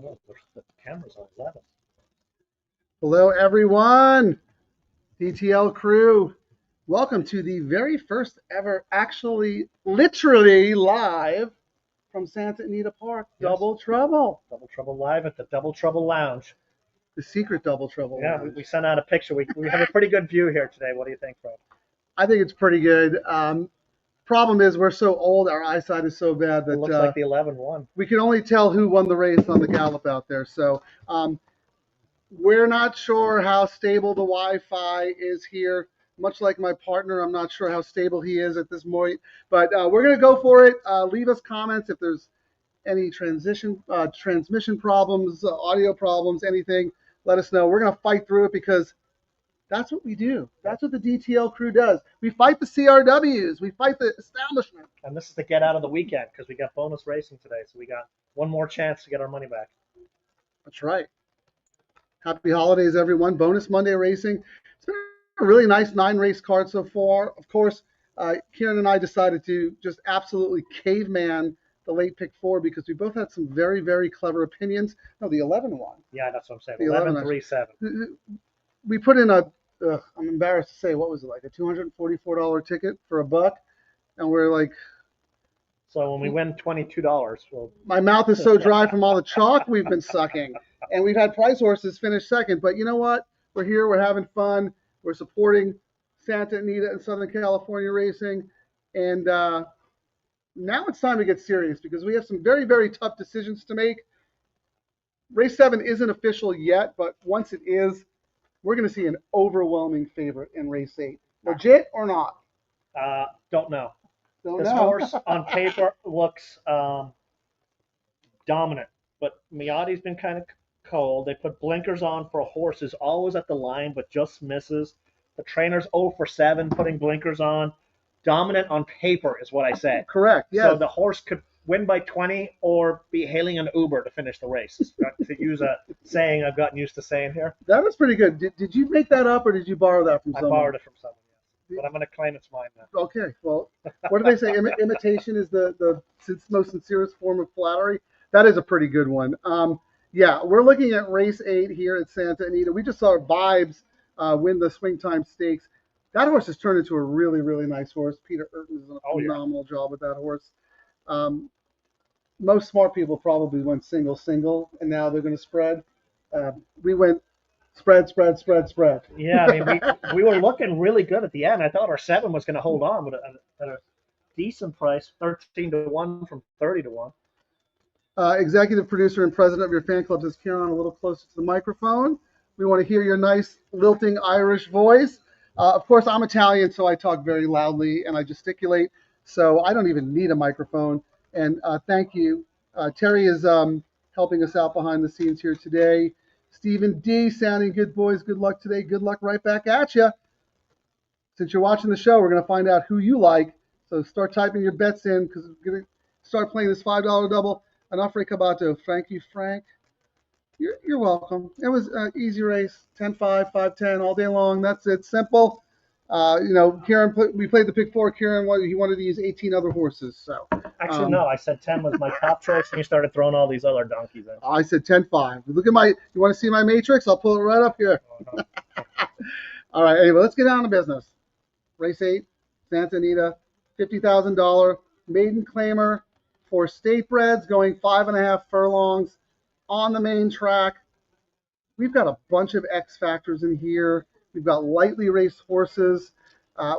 don't know. The camera's on. Is that it? Hello, everyone. DTL crew. Welcome to the very first ever, actually, literally live from Santa Anita Park, Yes. Double Trouble. Double Trouble Live at the Double Trouble Lounge. The secret Double Trouble. Yeah, Lounge. we sent out a picture. We have a pretty good view here today. What do you think, Frank? I think it's pretty good. Problem is, we're so old, our eyesight is so bad that It looks like the 11-1. we can only tell who won the race on the gallop out there. So we're not sure how stable the Wi-Fi is here. Much like my partner, I'm not sure how stable he is at this point. But we're going to go for it. Leave us comments if there's any transmission problems, audio problems, anything. Let us know. We're going to fight through it because that's what we do. That's what the DTL crew does. We fight the CRWs. We fight the establishment. And this is the get out of the weekend because we got bonus racing today. So we got one more chance to get our money back. That's right. Happy holidays, everyone. Bonus Monday racing. It's been a really nice 9-race card so far. Of course, Ciaran and I decided to just absolutely caveman the late pick 4 because we both had some very, very clever opinions. No, the 11 one. Yeah, that's what I'm saying. The 11-3-7. We put in I'm embarrassed to say, what was it, like a $244 ticket for $1? And we're like, so when we win $22, well, my mouth is so dry from all the chalk we've been sucking. And we've had prize horses finish second. But you know what? We're here. We're having fun. We're supporting Santa Anita and Southern California racing. And now it's time to get serious because we have some very, very tough decisions to make. Race 7 isn't official yet, but once it is, we're going to see an overwhelming favorite in race 8. Legit or not? don't know. Don't This know. horse on paper looks dominant, but Miati's been kind of cold. They put blinkers on for a horse who's always at the line but just misses. The trainer's 0 for 7 putting blinkers on. Dominant on paper is what I said. Correct, yes. So the horse could win by 20 or be hailing an Uber to finish the race, to use a saying I've gotten used to saying here. That was pretty good. Did you make that up or did you borrow that from someone? I borrowed it from someone, yes. But I'm going to claim it's mine now. Okay, well, what do they say? Imitation is the most sincerest form of flattery. That is a pretty good one. Yeah, we're looking at race 8 here at Santa Anita. We just saw Vibes win the Swing Time Stakes. That horse has turned into a really, really nice horse. Peter Urton has done a phenomenal job with that horse. Most smart people probably went single, and now they're going to spread. We went spread. Yeah, I mean, we were looking really good at the end. I thought our 7 was going to hold on, but at a decent price, 13-1 from 30-1. Executive producer and president of your fan club says, Ciaran, a little closer to the microphone. We want to hear your nice, lilting Irish voice. Of course, I'm Italian, so I talk very loudly and I gesticulate, so I don't even need a microphone. And thank you. Terry is helping us out behind the scenes here today. Stephen D. sounding good, boys. Good luck today. Good luck right back at you. Since you're watching the show, we're going to find out who you like. So start typing your bets in because we're going to start playing this $5 double. Enough Cabato. Thank you, Frank. You're welcome. It was an easy race. 10-5, 5-10 all day long. That's it. Simple. Ciaran, we played the pick 4. Ciaran, he wanted to use 18 other horses. So actually, no. I said 10 was my top choice, and you started throwing all these other donkeys in. I said 10-5. Look at you want to see my matrix? I'll pull it right up here. All right. Anyway, let's get down to business. Race 8, Santa Anita, $50,000 maiden claimer for state breds going 5.5 furlongs on the main track. We've got a bunch of X factors in here. We've got lightly raced horses.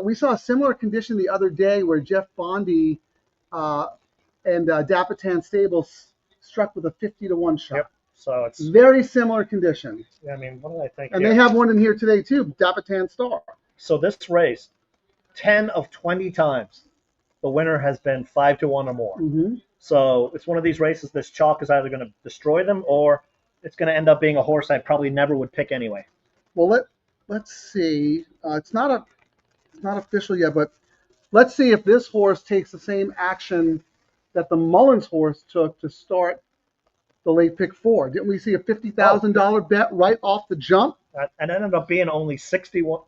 We saw a similar condition the other day where Jeff Bondi and Dapitan Stables struck with a 50-1 shot. Yep. So it's very similar condition. I mean, what did I think? And they have one in here today too, Dapitan Star. So this race, 10 of 20 times, the winner has been 5-1 or more. Mm-hmm. So it's one of these races. This chalk is either going to destroy them or it's going to end up being a horse I probably never would pick anyway. Well, let's see. It's not official yet, but let's see if this horse takes the same action that the Mullins horse took to start the late pick 4. Didn't we see a $50,000 bet right off the jump? And ended up being only 61.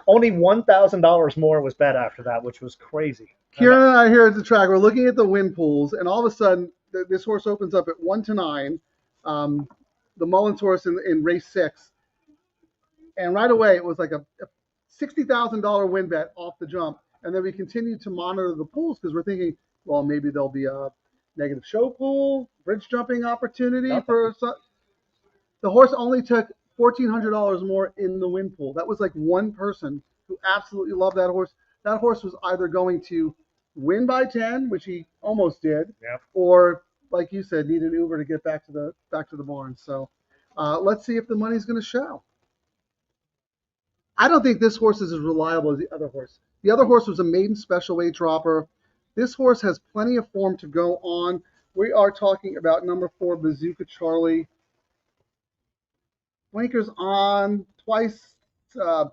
Only $1,000 more was bet after that, which was crazy. Ciaran and I here at the track, we're looking at the win pools, and all of a sudden, this horse opens up at 1-9. the Mullins horse in race 6. And right away, it was like a $60,000 win bet off the jump. And then we continued to monitor the pools because we're thinking, well, maybe there'll be a negative show pool, bridge jumping opportunity Nothing. for the horse only took $1,400 more in the win pool. That was like one person who absolutely loved that horse. That horse was either going to win by 10, which he almost did, Yep. or like you said, need an Uber to get back to the barn. So let's see if the money's going to show. I don't think this horse is as reliable as the other horse. The other horse was a maiden special weight dropper. This horse has plenty of form to go on. We are talking about number 4, Bazooka Charlie. Blinkers on twice. Has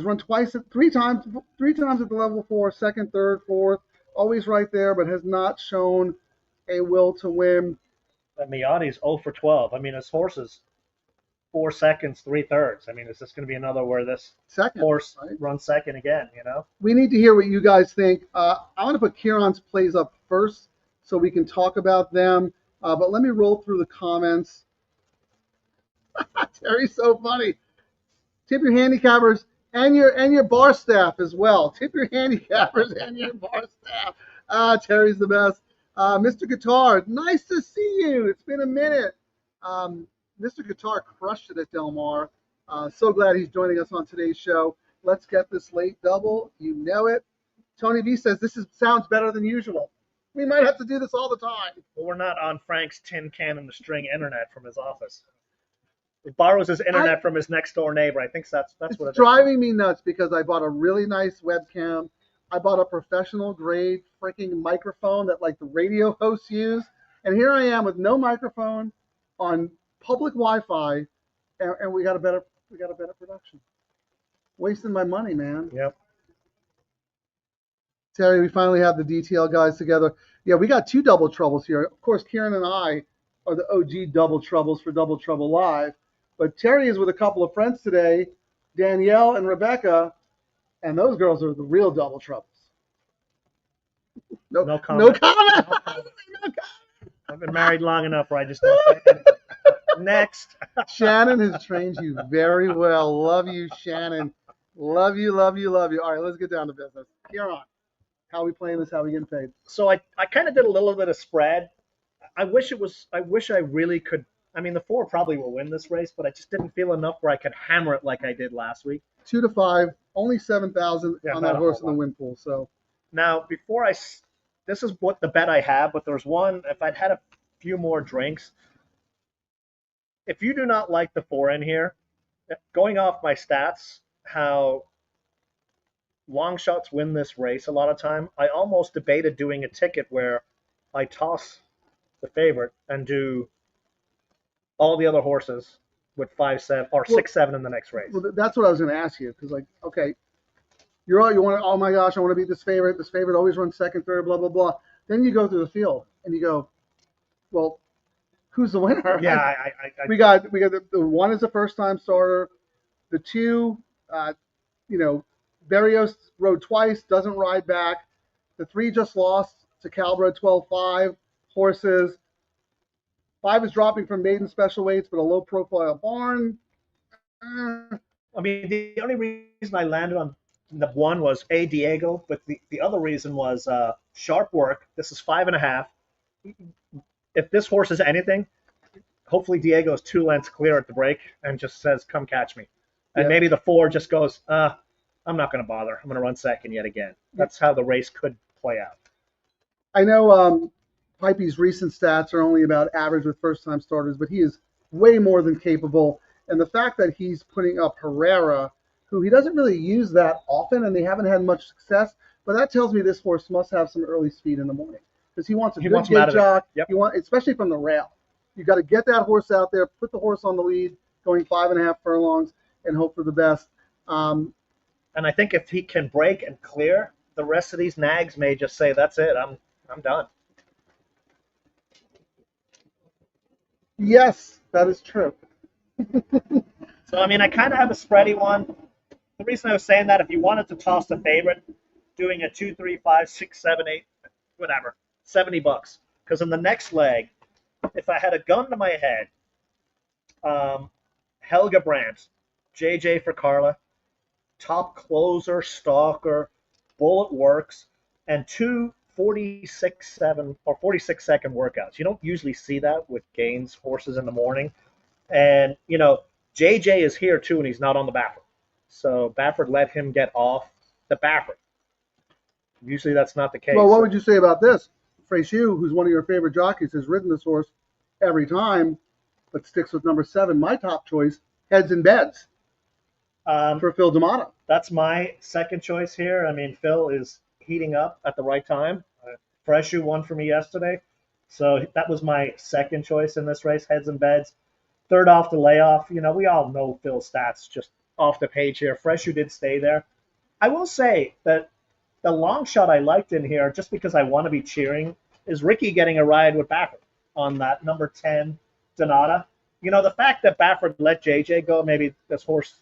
run three times at the level 4, second, third, fourth, always right there, but has not shown a will to win. But Miati's 0 for 12. I mean, his horse is 4 seconds, 3/3. I mean, is this going to be another where this horse runs second again, We need to hear what you guys think. I want to put Ciaran's plays up first so we can talk about them. But let me roll through the comments. Terry's so funny. Tip your handicappers and your bar staff as well. Tip your handicappers and your bar staff. Terry's the best. Mr. Guitar, nice to see you. It's been a minute. Mr. Guitar crushed it at Del Mar. So glad he's joining us on today's show. Let's get this late double. You know it. Tony V says this sounds better than usual. We might have to do this all the time. Well, we're not on Frank's tin can and the string internet from his office. He borrows his internet from his next door neighbor. I think that's what it is. It's driving me nuts because I bought a really nice webcam. I bought a professional grade freaking microphone that like the radio hosts use. And here I am with no microphone on public Wi-Fi, and we got a better production. Wasting my money, man. Yep. Terry, we finally have the detail guys together. Yeah, we got 2 double troubles here. Of course, Ciaran and I are the OG double troubles for Double Trouble Live. But Terry is with a couple of friends today, Danielle and Rebecca, and those girls are the real double troubles. No comment. No comment. No comment. I've been married long enough where I just don't say anything. Next. Shannon has trained you very well. Love you, Shannon. Love you, love you, love you. All right, let's get down to business. Ciaran, how are we playing this? How are we getting paid? So I kind of did a little bit of spread. I wish I really could. I mean, the 4 probably will win this race, but I just didn't feel enough where I could hammer it like I did last week. 2 to 5, only 7,000 on that horse in the win pool. So now, this is what the bet I have, but there's one. If I'd had a few more drinks, if you do not like the 4 in here, going off my stats, how long shots win this race a lot of time, I almost debated doing a ticket where I toss the favorite and do all the other horses with 5, 7, or 6, 7 in the next race. Well, that's what I was going to ask you because, like, okay, you want to, oh my gosh, I want to beat this favorite. This favorite always runs second, third, blah blah blah. Then you go through the field and you go, well, who's the winner? Yeah, we got the 1 is a first time starter. The 2, Berrios rode twice, doesn't ride back. The 3 just lost to Calbro 12-5 horses. 5 is dropping from maiden special weights, but a low profile barn. I mean, the only reason I landed on the 1 was Diego, but the other reason was sharp work. This is 5.5. If this horse is anything, hopefully Diego's 2 lengths clear at the break and just says, "Come catch me." And maybe the 4 just goes, "I'm not going to bother. I'm going to run second yet again." That's how the race could play out. I know Pipey's recent stats are only about average with first-time starters, but he is way more than capable. And the fact that he's putting up Herrera, who he doesn't really use that often, and they haven't had much success, but that tells me this horse must have some early speed in the morning because he wants a good gate jock. Yep. Especially from the rail. You got to get that horse out there, put the horse on the lead, going 5.5 furlongs, and hope for the best. And I think if he can break and clear, the rest of these nags may just say, "That's it. I'm done." Yes, that is true. So, I mean, I kind of have a spready one. The reason I was saying that, if you wanted to toss the favorite, doing a 2, 3, 5, 6, 7, 8, whatever, $70. Because in the next leg, If I had a gun to my head, um, Helga Brandt, JJ for Carla, top closer, stalker, bullet works, and two 46-7 or 46-second workouts. You don't usually see that with Gaines horses in the morning. And, JJ is here too, and he's not on the Baffert. So Baffert let him get off the Baffert. Usually that's not the case. Well, what would you say about this? Freyciu, who's one of your favorite jockeys, has ridden this horse every time, but sticks with number 7. My top choice, Heads and Beds, for Phil D'Amato. That's my second choice here. I mean, Phil is heating up at the right time. Freyciu won for me yesterday. So that was my second choice in this race, Heads and Beds. Third off the layoff. We all know Phil's stats just off the page here. Freyciu did stay there. I will say that the long shot I liked in here, just because I want to be cheering, is Ricky getting a ride with Baffert on that number 10 Donata. The fact that Baffert let JJ go, maybe this horse.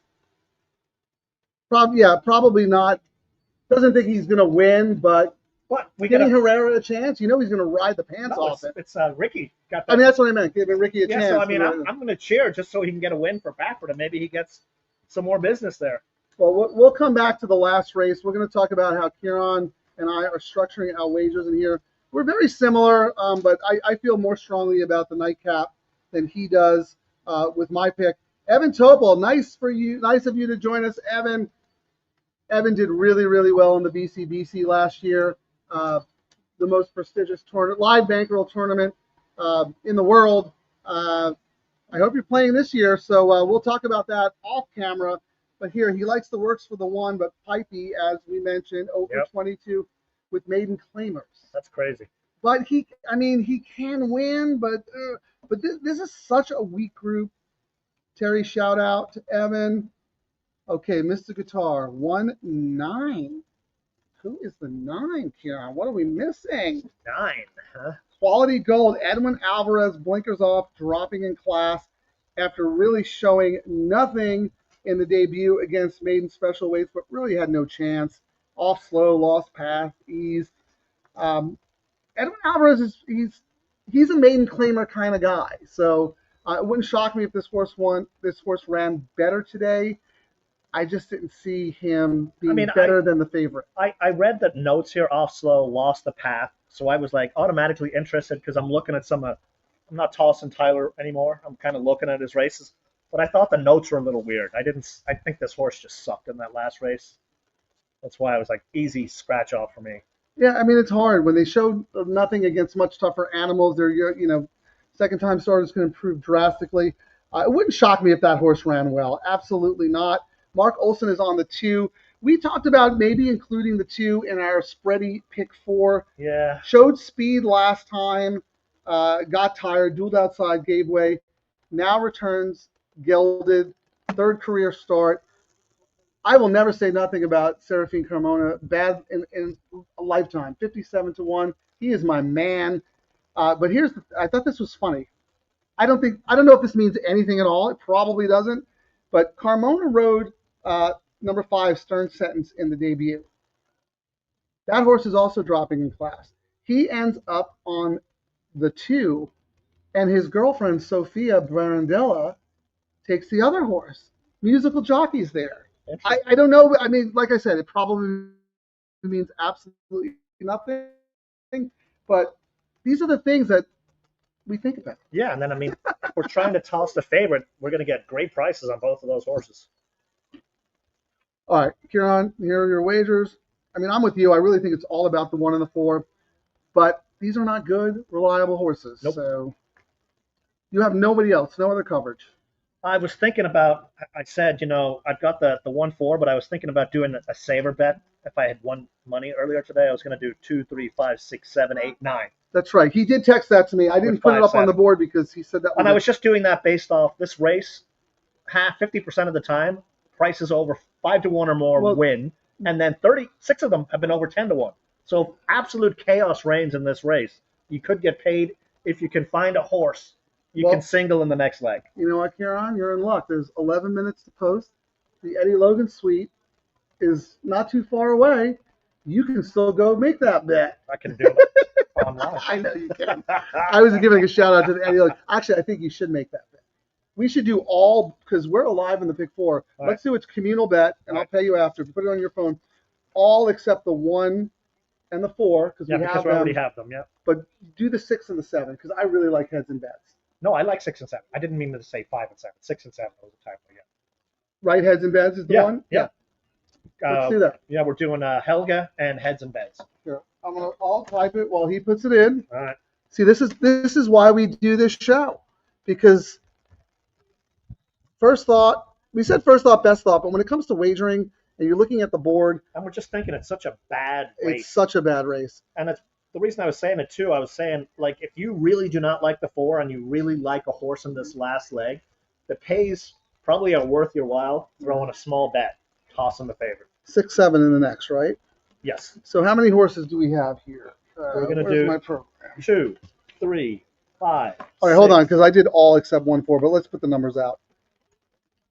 Probably not. Doesn't think he's going to win, but we giving Herrera a chance. He's going to ride the pants off it. It's Ricky. Got that. I mean, that's what I meant. Giving Ricky a chance. So, I mean, I'm going to cheer just so he can get a win for Baffert, and maybe he gets some more business there. Well, we'll come back to the last race. We're going to talk about how Ciaran and I are structuring our wagers in here. We're very similar, but I feel more strongly about the nightcap than he does with my pick. Evan Topol, nice of you to join us, Evan. Evan did really, really well in the BCBC last year, the most prestigious live bankroll tournament in the world. I hope you're playing this year, so we'll talk about that off camera. But here, he likes the works for the 1, but Pipey, as we mentioned, over 22 with maiden claimers. That's crazy. But he can win, but this is such a weak group. Terry, shout out to Evan. Okay, Mr. Guitar, 1-9. Who is the 9, Ciaran? What are we missing? 9, huh? Quality Gold, Edwin Alvarez, blinkers off, dropping in class after really showing nothing in the debut against maiden special weights, but really had no chance. Off slow, lost path, ease. Edwin Alvarez he's a maiden claimer kind of guy, so it wouldn't shock me if this horse ran better today. I just didn't see him being better than the favorite. I read the notes here, off slow, lost the path, so I was like automatically interested because I'm looking at I'm not tossing Tyler anymore. I'm kind of looking at his races. But I thought the notes were a little weird. I think this horse just sucked in that last race. That's why I was like, easy scratch off for me. Yeah, I mean, it's hard. When they showed nothing against much tougher animals, they're, second-time starters can improve drastically. It wouldn't shock me if that horse ran well. Absolutely not. Mark Olson is on the 2. We talked about maybe including the 2 in our spready pick 4. Yeah. Showed speed last time, got tired, dueled outside, gave way. Now returns gelded, third career start. I will never say nothing about Serafin Carmona. Bad in a lifetime. 57-1. He is my man. But I thought this was funny. I don't know if this means anything at all. It probably doesn't. But Carmona rode number 5 Stern Sentence in the debut. That horse is also dropping in class. He ends up on the 2, and his girlfriend Sophia Barandella takes the other horse. Musical jockey's there. I don't know. I mean, like I said, it probably means absolutely nothing. But these are the things that we think about. Yeah, and then, if we're trying to toss the favorite, we're going to get great prices on both of those horses. All right, Ciaran, here are your wagers. I mean, I'm with you. I really think it's all about the 1 and the 4. But these are not good, reliable horses. Nope. So you have nobody else, no other coverage. I was thinking about, I said, I've got the 1-4, but I was thinking about doing a saver bet. If I had won money earlier today, I was going to do 2, 3, 5, 6, 7, 8, 9. That's right. He did text that to me. I didn't put it up on the board because he said that. And I was just doing that based off this race. 50% of the time, prices over 5-1 or more win, and then 36 of them have been over 10-1. So absolute chaos reigns in this race. You could get paid if you can find a horse. You can single in the next leg. You know what, Ciaran? You're in luck. There's 11 minutes to post. The Eddie Logan suite is not too far away. you can still go make that bet. I can do it online. I know you can. I was giving a shout out to the Eddie. Actually, I think you should make that bet. We should do all because we're alive in the Pick Four. All Let's do a communal bet, and I'll pay you after. If you put it on your phone, all except the 1 and the 4 because Yeah, we because have we already them. have them. Yeah. But do the 6 and the 7 because I really like heads and beds. No, I like 6 and 7. I didn't mean to say 5 and 7. 6 and 7 was the type. Yeah. Right, heads and beds is the Yeah, one. yeah. Let's do that. Yeah, we're doing Helga and heads and beds. Here, I'll type it while he puts it in. All right. See, this is why we do this show, because first thought, we said first thought, best thought, but when it comes to wagering and you're looking at the board, And we're just thinking it's such a bad race. it's such a bad race. And it's the reason I was saying it too. I was saying, like, if you really do not like the 4 and you really like a horse in this last leg, the pays probably are worth your while throwing a small bet, tossing the favorite. 6, 7 in the next, right? Yes. So how many horses do we have here? We're gonna where's do my program? 2, 3, 5. All right, hold 6. on, because I did all except 1, 4, but let's put the numbers out.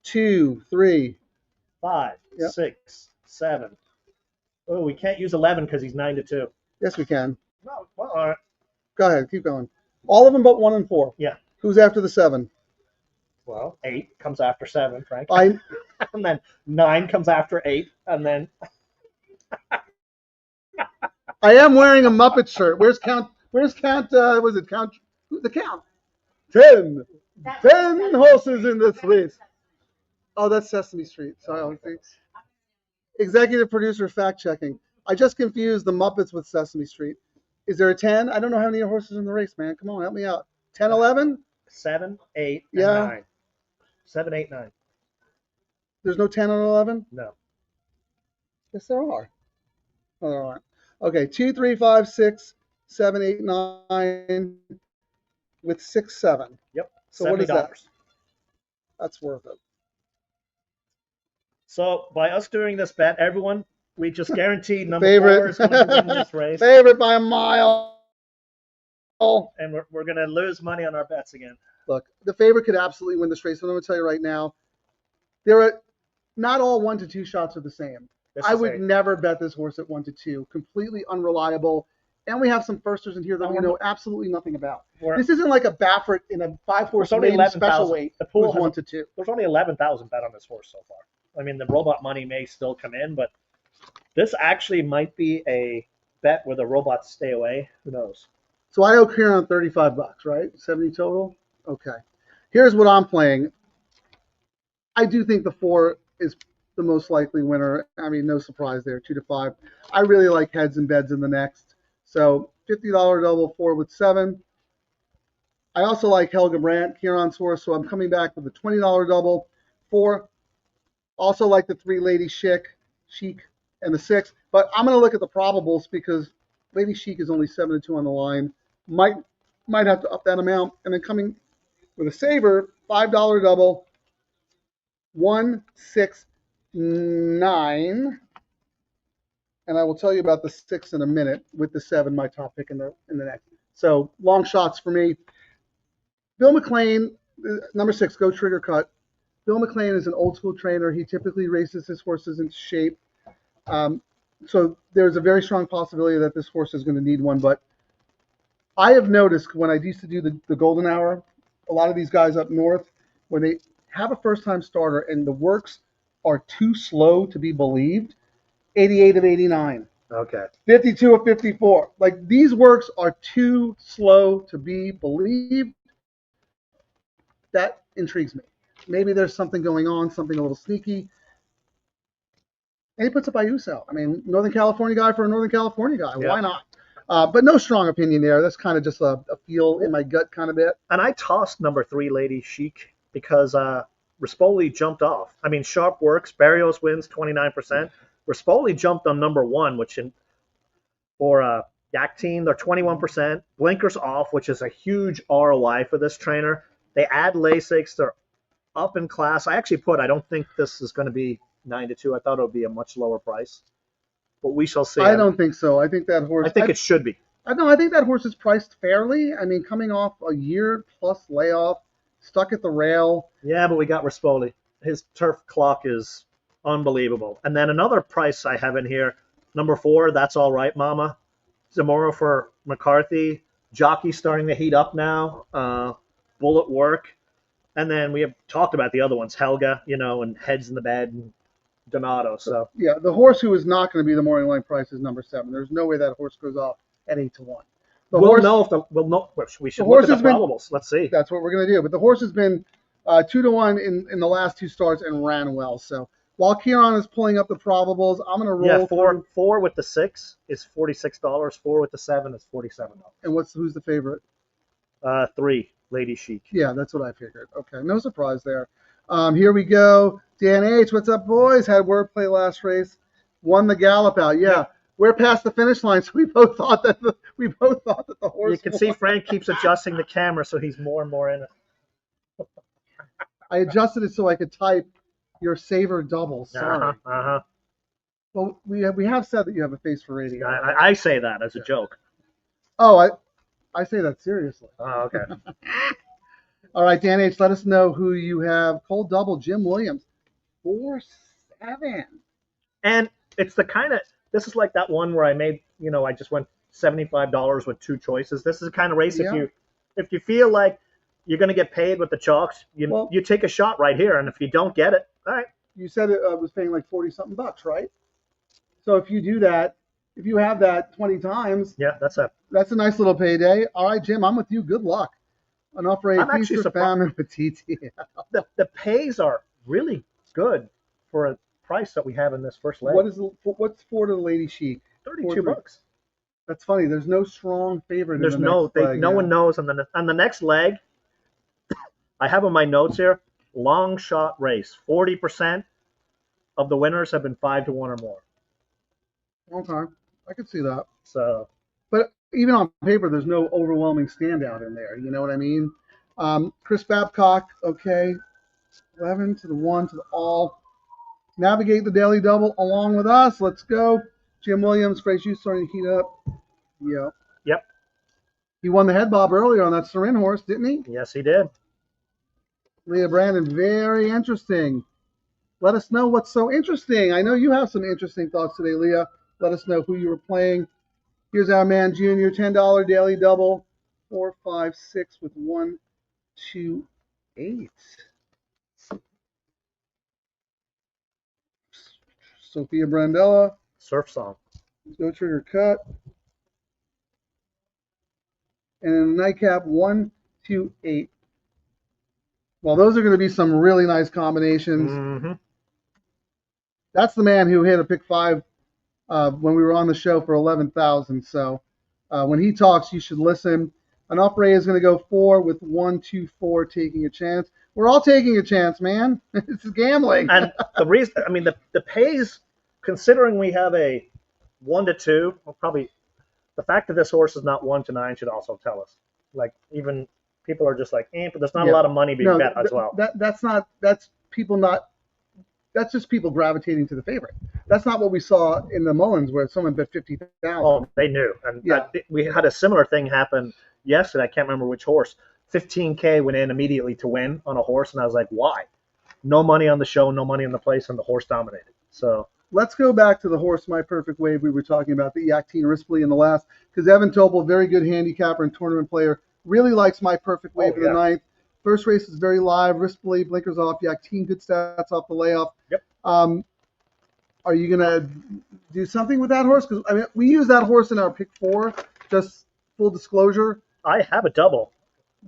2, 3. 5, Yep. 6, 7. Oh, we can't use 11 because he's 9 to 2. Yes, we can. No, well, all right. Go ahead, keep going. All of them but 1 and 4. Yeah. Who's after the 7? Well, 8 comes after 7, Frank. I And then 9 comes after 8, and then am wearing a Muppet shirt. Where's count? Was it count? Who's the count? 10. 10 horses in this race. Oh, that's Sesame Street. Sorry, I don't think. Executive producer fact checking. I just confused the Muppets with Sesame Street. Is there a 10? I don't know how many horses in the race, man. Come on, help me out. 10, 11? 7, 8, and Yeah. 9. 7, 8, 9. There's no 10 and 11? No. Yes, there are. No, there aren't. Okay, 2, 3, 5, 6, 7, 8, 9 with 6, 7. Yep. So what is that? $70. That's worth it. So by us doing this bet, everyone, we just guaranteed number Favorite. 4 is going to win this race, Favorite by a mile. and we're going to lose money on our bets again. Look, the favorite could absolutely win this race. But I'm going to tell you right now, there are not all 1 to 2 shots are the same. This I is would never bet this horse at 1 to 2. Completely unreliable. And we have some firsters in here that we know absolutely nothing about. We're- This isn't like a Baffert in a 5-horse There's only maiden special 11,000. weight. The pool Who's has 1 to 2. There's only 11,000 bet on this horse so far. I mean, the robot money may still come in, but this actually might be a bet where the robots stay away. Who knows? So I owe Ciaran $35, right? 70 total? Okay. Here's what I'm playing. I do think the 4 is the most likely winner. I mean, no surprise there, 2 to 5. I really like heads and beds in the next. So $50 double, 4 with 7. I also like Helga Brandt, Ciaran's horse, so I'm coming back with a $20 double, 4. Also like the 3 Lady Chic, and the 6. But I'm going to look at the probables because Lady Chic is only 7 to 2 on the line. Might have to up that amount. And then coming with a saver, $5 double, 1, 6, 9. And I will tell you about the 6 in a minute with the 7, my top pick in the next. So long shots for me. Bill McLean, number 6, Go Trigger Cut. Bill McLean is an old school trainer. He typically races his horses into shape. So there's a very strong possibility that this horse is going to need one. But I have noticed when I used to do the Golden Hour, a lot of these guys up north, when they have a first-time starter and the works are too slow to be believed, 88 of 89. Okay. 52 of 54. Like, these works are too slow to be believed. That intrigues me. Maybe there's something going on, something a little sneaky. And he puts it by Uso. I mean, Northern California guy for a Northern California guy. Yeah. Why not? But no strong opinion there. That's kind of just a feel in my gut kind of bit. And I tossed number 3 Lady Chic because Rispoli jumped off. I mean, Sharp works. Barrios wins 29%. Rispoli jumped on number 1, which for Yak Team, they're 21%. Blinkers off, which is a huge ROI for this trainer. They add Lasix. They're up in class. I don't think this is going to be 9 to 2. I thought it would be a much lower price. But we shall see. I don't think so. I think that horse. I think it should be. I think that horse is priced fairly. I mean, coming off a year plus layoff, stuck at the rail. Yeah, but we got Rispoli. His turf clock is unbelievable. And then another price I have in here, Number 4, That's All Right, Mama. Zamora for McCarthy. Jockey starting to heat up now. Bullet Work. And then we have talked about the other ones, Helga, and Heads in the Bed and Donato. So Yeah, the horse who is not going to be the morning line price is number 7. There's no way that horse goes off at 8-1. we'll know if we'll know. We should the look horse at the has been. probables. Let's see. That's what we're going to do. But the horse has been 2-1 in the last 2 starts and ran well. So while Ciaran is pulling up the probables, I'm going to roll Yeah, through. 4 with the 6 is $46. 4 with the 7 is $47. And who's the favorite? 3, Lady Chic. Yeah, that's what I figured. Okay, no surprise there. Here we go. Dan H, what's up, boys? Had wordplay last race. Won the gallop out. Yeah, we're past the finish line, so we both thought that the horse. You can see Frank keeps adjusting the camera, so he's more and more in it. I adjusted it so I could type your saver double. Sorry. Well, we have said that you have a face for radio. I say that as a joke. Oh, I say that seriously. Oh, okay. All right, Dan H, let us know who you have. Cold double, Jim Williams, 4-7. And it's the kind of, this is like that one where I made, I just went $75 with 2 choices. This is the kind of race if you feel like you're going to get paid with the chalks, you take a shot right here, and if you don't get it, all right. You said it was paying like 40-something bucks, right? So if you do that, if you have that 20 times, yeah, that's a nice little payday. All right, Jim, I'm with you. Good luck. Enough for a feast or famine with TT. The pays are really good for a price that we have in this first leg. What's 4 to the Lady Chic? $32. That's funny. There's no strong favorite. There's no one knows. And then on the next leg, I have in my notes here, long shot race. 40% of the winners have been 5-1 or more. Okay, I could see that. So, but even on paper, there's no overwhelming standout in there. You know what I mean? Chris Babcock, okay, 11 to the 1 to the all. Navigate the daily double along with us. Let's go. Jim Williams, Fraser, you starting to heat up. Yep. He won the head bob earlier on that Ciaran horse, didn't he? Yes, he did. Leah Brandon, very interesting. Let us know what's so interesting. I know you have some interesting thoughts today, Leah. Let us know who you were playing. Here's our man, Junior, $10 daily double, 4, 5, 6 with 1, 2, 8. Sophia Brandella. Surf song. No trigger cut. And nightcap 1, 2, 8. Well, those are going to be some really nice combinations. Mm-hmm. That's the man who hit a pick 5 when we were on the show for 11,000. So when he talks, you should listen. Onofre is going to go 4 with 1, 2, 4, taking a chance. We're all taking a chance, man. It's gambling. And the reason, the pays, considering we have a 1 to 2, well, probably the fact that this horse is not 1 to 9 should also tell us. Like, even people are just like, but there's not a lot of money being bet as well. That's just people gravitating to the favorite. That's not what we saw in the Mullins where someone bet 50,000. Oh, they knew. And we had a similar thing happen yesterday. I can't remember which horse. 15K went in immediately to win on a horse, and I was like, why? No money on the show, no money in the place, and the horse dominated. So let's go back to the horse My Perfect Wave we were talking about, the Yakteen Rispoli in the last, because Evan Topol, very good handicapper and tournament player, really likes My Perfect Wave in the 9th. First race is very live. Rispoli, blinkers off. Yakteen, good stats off the layoff. Yep. Are you going to do something with that horse? Because we use that horse in our pick 4. Just full disclosure. I have a double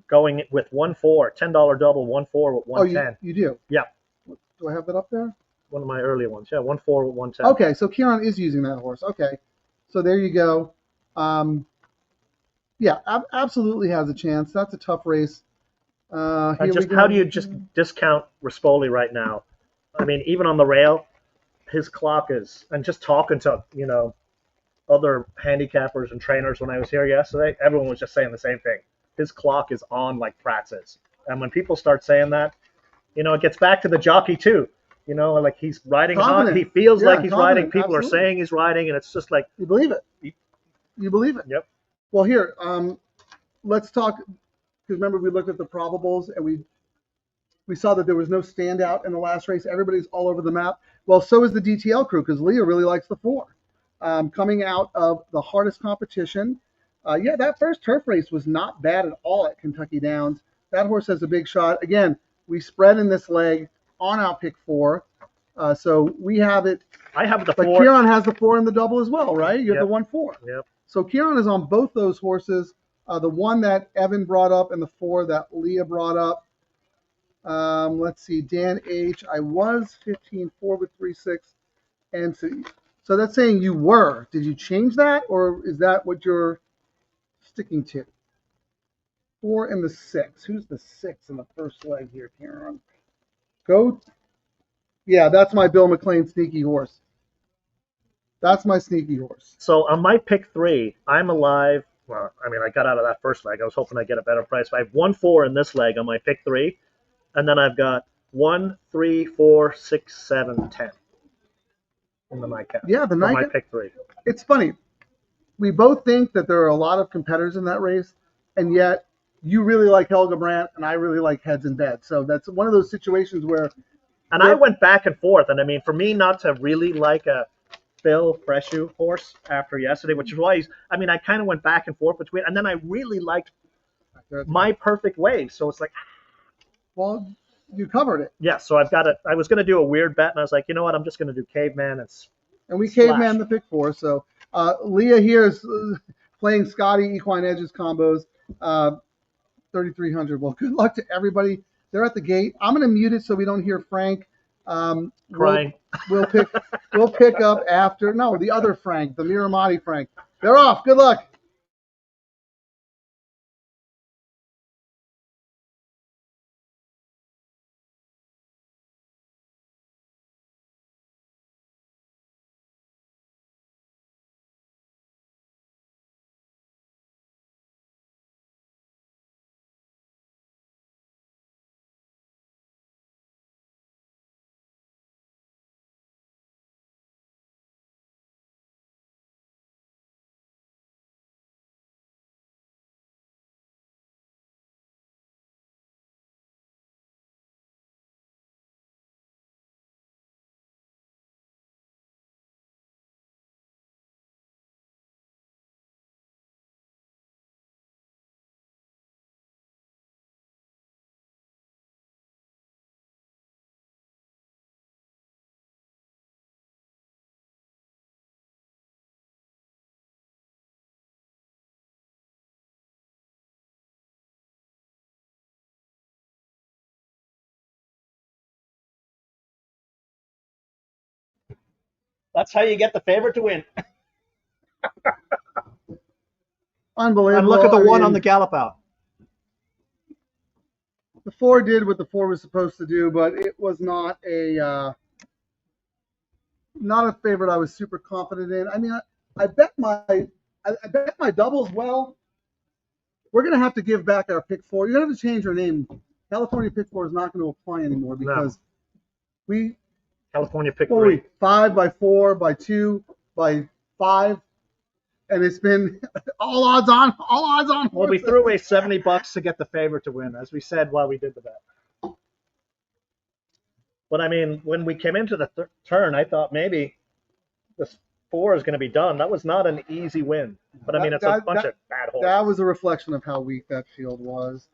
going with 1-4, $10 double, 1-4 with 110. Oh, you do? Yeah. Do I have that up there? One of my earlier ones. Yeah, 1-4 with 110. Okay, so Ciaran is using that horse. Okay, so there you go. Yeah, absolutely has a chance. That's a tough race. How do you just discount Rispoli right now? Even on the rail, his clock is, and just talking to, other handicappers and trainers when I was here yesterday, everyone was just saying the same thing. His clock is on like Pratt's is. And when people start saying that, it gets back to the jockey too. Like he's riding hot. He feels like he's riding. People are saying he's riding, and it's just like, you believe it. You believe it. Yep. Well, here, let's talk, because remember we looked at the probables and we saw that there was no standout in the last race. Everybody's all over the map. Well, so is the DTL crew, because Leah really likes the 4. coming out of the hardest competition. Yeah, that first turf race was not bad at all at Kentucky Downs. That horse has a big shot. Again, we spread in this leg on our pick 4. So we have it. I have the But 4. Ciaran has the 4 in the double as well, right? You have Yep. the 1-4. Yep. So Ciaran is on both those horses. The one that Evan brought up and the 4 that Leah brought up. Let's see, Dan H. I was 15-4 with 3-6. And so that's saying you were. Did you change that, or is that what you're sticking to? 4 and the 6. Who's the 6 in the first leg here, Karen? Go. Yeah, that's my Bill McLean sneaky horse. That's my sneaky horse. So on my pick 3, I'm alive. Well, I mean, I got out of that first leg. I was hoping I'd get a better price. I have 1-4 in this leg on my pick 3, and then I've got 1, 3, 4, 6, 7, 10 in the nightcap. Yeah, the nightcap. My pick 3. It's funny. We both think that there are a lot of competitors in that race, and yet you really like Helga Brandt, and I really like Heads in Bed. So that's one of those situations where. And I went back and forth, and I mean, for me not to really like a Phil Freshu horse after yesterday, which is why I kind of went back and forth between, and then I really liked My Perfect Wave. So it's like, well, you covered it. Yeah, so I've got it. I was going to do a weird bet, and I was like, you know what? I'm just going to do Caveman and we Caveman the pick 4. So Leah here is playing Scotty Equine Edges combos, 3,300. Well, good luck to everybody. They're at the gate. I'm going to mute it so we don't hear Frank crying. We'll pick up after. No, the other Frank, the Miramati Frank. They're off. Good luck. That's how you get the favorite to win. Unbelievable. And look at the one on the gallop out. The 4 did what the 4 was supposed to do, but it was not a favorite I was super confident in. I mean, I bet my doubles well. We're gonna have to give back our pick 4. You're gonna have to change our name. California pick 4 is not going to apply anymore because we California pick 3. 5 by 4 by 2 by 5, and it's been all odds on. Well, we threw away $70 to get the favorite to win, as we said while we did the bet. But I mean, when we came into the turn, I thought maybe this 4 is going to be done. That was not an easy win. But I mean, it's a bunch of bad horses. That was a reflection of how weak that field was.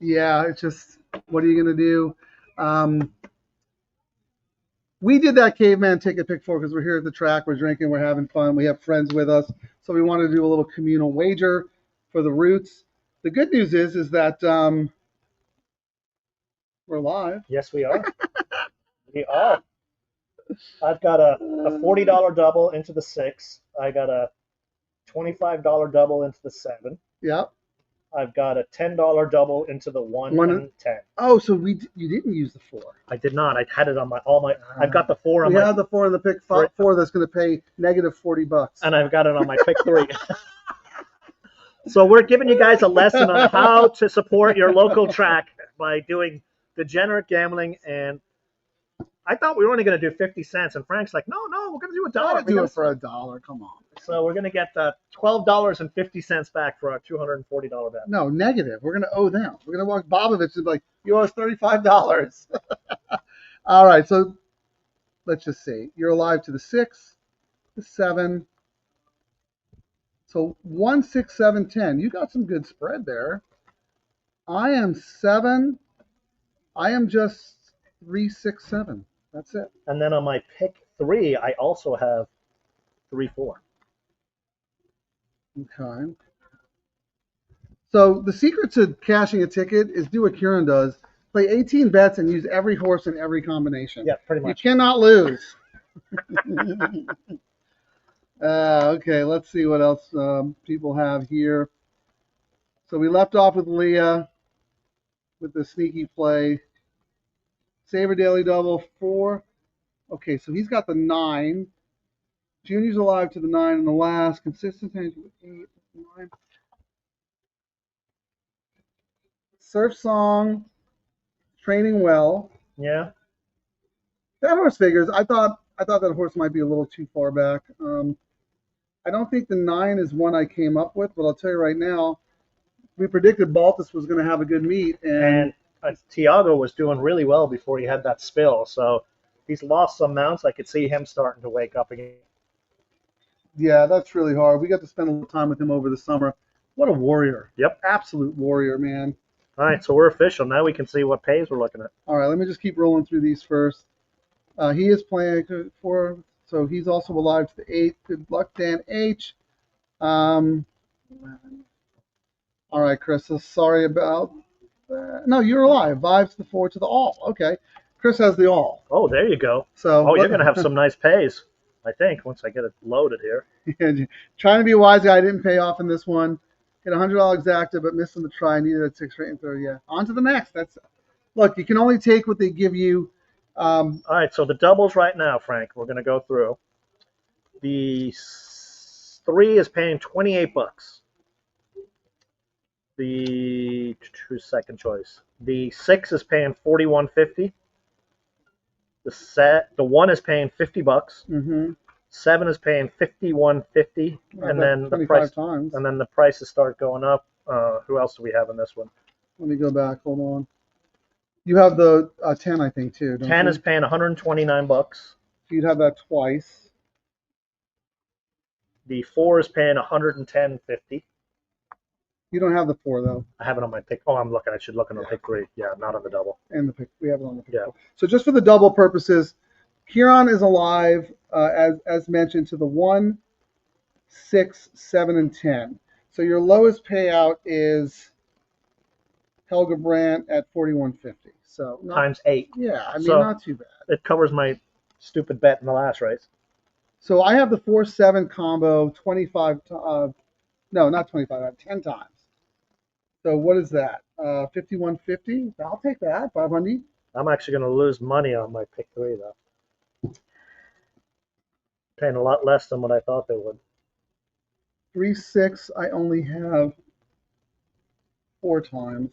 Yeah, it's just, what are you going to do? We did that Caveman ticket pick 4 because we're here at the track, we're drinking, we're having fun, we have friends with us, so we wanted to do a little communal wager for the Roots. The good news is that we're live. Yes, we are. We are. I've got a $40 double into the 6. I got a $25 double into the 7. Yep. I've got a $10 double into the 1 and 10. Oh, so you didn't use the 4. I did not. I had it on I've got the 4 on we have the 4 in the pick 4 that's going to pay negative $40. And I've got it on my pick 3. So we're giving you guys a lesson on how to support your local track by doing degenerate gambling. And I thought we were only going to do 50 cents. And Frank's like, no, we're going to do $1. Do it for $1. Come on. So we're going to get $12.50 back for our $240 bet. No, negative. We're going to owe them. We're going to walk Bobovich and be like, you owe us $35. All right. So let's just see. You're alive to the 6, the 7. So 1, 6, 7, 10. You got some good spread there. I am 7. I am just 3, 6, 7. That's it. And then on my pick 3, I also have 3, 4. Okay. So the secret to cashing a ticket is do what Ciaran does. Play 18 bets and use every horse in every combination. Yeah, pretty much. You cannot lose. Okay, let's see what else people have here. So we left off with Leah with the sneaky play. Saber Daily Double 4. Okay, so he's got the 9. Junior's alive to the 9 in the last. Consistent 8, 9. Surf Song, Training Well. Yeah. That horse figures. I thought that horse might be a little too far back. I don't think the 9 is one I came up with, but I'll tell you right now, we predicted Baltus was going to have a good meet, And Tiago was doing really well before he had that spill. So he's lost some mounts. I could see him starting to wake up again. yeah, that's really hard. We got to spend a little time with him over the summer. What a warrior. Yep. Absolute warrior, man. All right, so we're official. Now we can see what pays we're looking at. All right, let me just keep rolling through these first. He is playing 4, so he's also alive to the 8. Good luck, Dan H. All right, Chris, so sorry about that. No, you're alive. 5 to the 4 to the all. Okay. Chris has the all. Oh, there you go. So you're going to have some nice pays, I think, once I get it loaded here. Trying to be a wise guy. I didn't pay off in this one. Hit $100 exacta, but missed on the try. Needed a 6 rate and 30. Yeah. On to the next. Look, you can only take what they give you. All right, so the doubles right now, Frank, we're going to go through. The 3 is paying $28. The second choice. The 6 is paying $41.50. The 1 is paying $50. Mm-hmm. 7 is paying $51.50, and then the price times. And then the prices start going up. Who else do we have in this one? Let me go back. Hold on. You have the 10, I think, too. 10 is paying $129. You'd have that twice. The 4 is paying $110.50. You don't have the 4, though. I have it on my pick. Oh, I'm looking. I should look on the pick 3. Yeah, not on the double. And the pick. We have it on the pick. Yeah. 4. So just for the double purposes, Ciaran is alive, as mentioned, to the 1, 6, 7, and 10. So your lowest payout is Helga Brandt at $41.50. So times 8. Yeah, I mean, so not too bad. It covers my stupid bet in the last race. So I have the 4-7 combo 25. No, not 25. 10 times. So what is that? $51.50. I'll take that. 500. I'm actually going to lose money on my pick 3 though. Paying a lot less than what I thought they would. 3-6. I only have 4 times.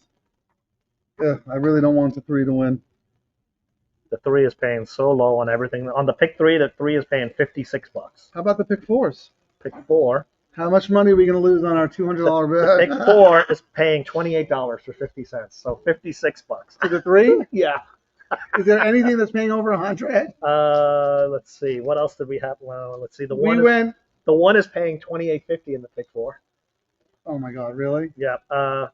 Ugh, I really don't want the 3 to win. The 3 is paying so low on everything. On the pick 3, the 3 is paying $56. How about the pick 4s? Pick 4. How much money are we going to lose on our $200 bet? Pick 4 is paying $28 for 50 cents, so $56. To the 3? Yeah. Is there anything that's paying over 100? Let's see. What else did we have? Well, let's see. The 1 is paying $28.50 in the pick 4. Oh my God! Really? Yeah.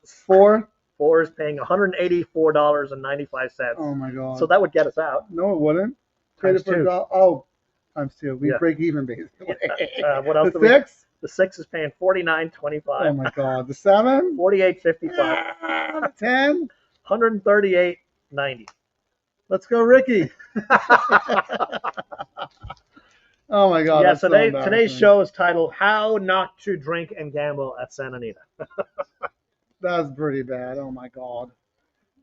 4. 4 is paying $184.95. Oh my God! So that would get us out. No, it wouldn't. Times 2. Times 2. We break even basically. What else? The 6? The 6 is paying $49.25. Oh my God! The 7? $48.55. The 10? $138.90. Let's go, Ricky. Oh my God! Yeah. So today's show is titled "How Not to Drink and Gamble at Santa Anita." That's pretty bad. Oh my God!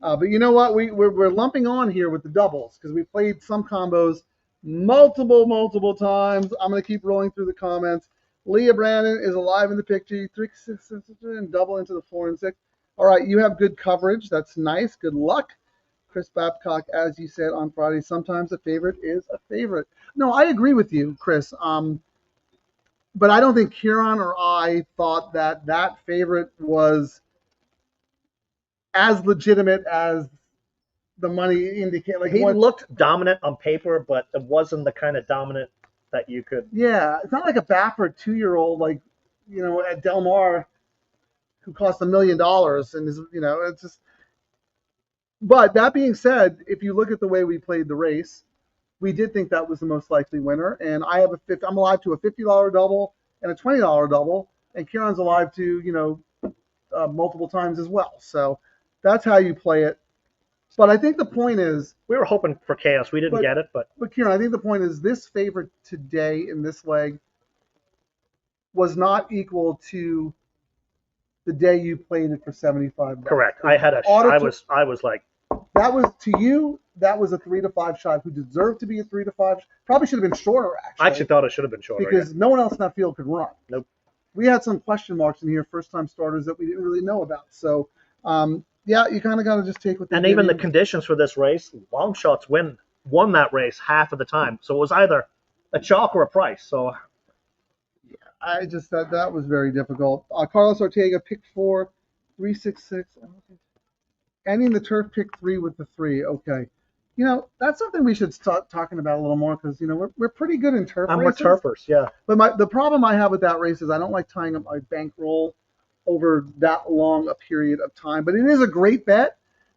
But you know what? We're lumping on here with the doubles because we played some combos multiple times. I'm gonna keep rolling through the comments. Leah Brandon is alive in the picture. 3, 6, and double into the 4 and 6. All right, you have good coverage. That's nice. Good luck. Chris Babcock, as you said on Friday, sometimes a favorite is a favorite. No, I agree with you, Chris. But I don't think Ciaran or I thought that favorite was as legitimate as the money indicate like He what. looked dominant on paper, but it wasn't the kind of dominant that you could. Yeah, it's not like a Baffert 2-year-old like at Del Mar who cost $1 million and is it's just. But that being said, if you look at the way we played the race, we did think that was the most likely winner. And I'm alive to a $50 double and a $20 double, and Kieran's alive to multiple times as well. So that's how you play it. But I think the point is, We were hoping for chaos. We didn't but get it, but Kieran, I think the point is this favorite today in this leg was not equal to the day you played it for $75. correct. I had a. I was like, That was to you. That was a 3 to 5 shot who deserved to be a 3 to 5. Probably should have been shorter I actually thought it should have been shorter because no one else in that field could run. Nope. We had some question marks in here, first time starters that we didn't really know about. So yeah, you kind of got to just take what they And give even you. the conditions for this race, long shots won that race half of the time. So it was either a chalk or a price. So I just thought that was very difficult. Carlos Ortega picked 4, 366. Ending the turf pick 3 with the 3. Okay. That's something we should start talking about a little more because, we're pretty good in turf and races. we're turfers, yeah. But the problem I have with that race is I don't like tying up my bankroll over that long a period of time. But it is a great bet.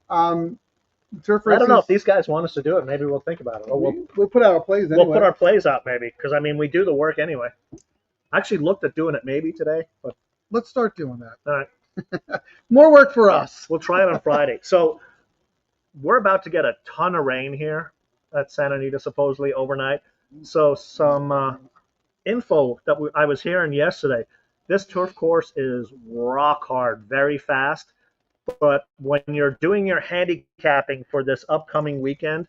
Turf races, I don't know if these guys want us to do it. Maybe we'll think about it. Or we'll put out our plays anyway. We'll put our plays out maybe because we do the work anyway. I actually looked at doing it maybe today, but let's start doing that. All right. More work for us. We'll try it on Friday. So we're about to get a ton of rain here at Santa Anita supposedly overnight. So some info that I was hearing yesterday. This turf course is rock hard, very fast. But when you're doing your handicapping for this upcoming weekend,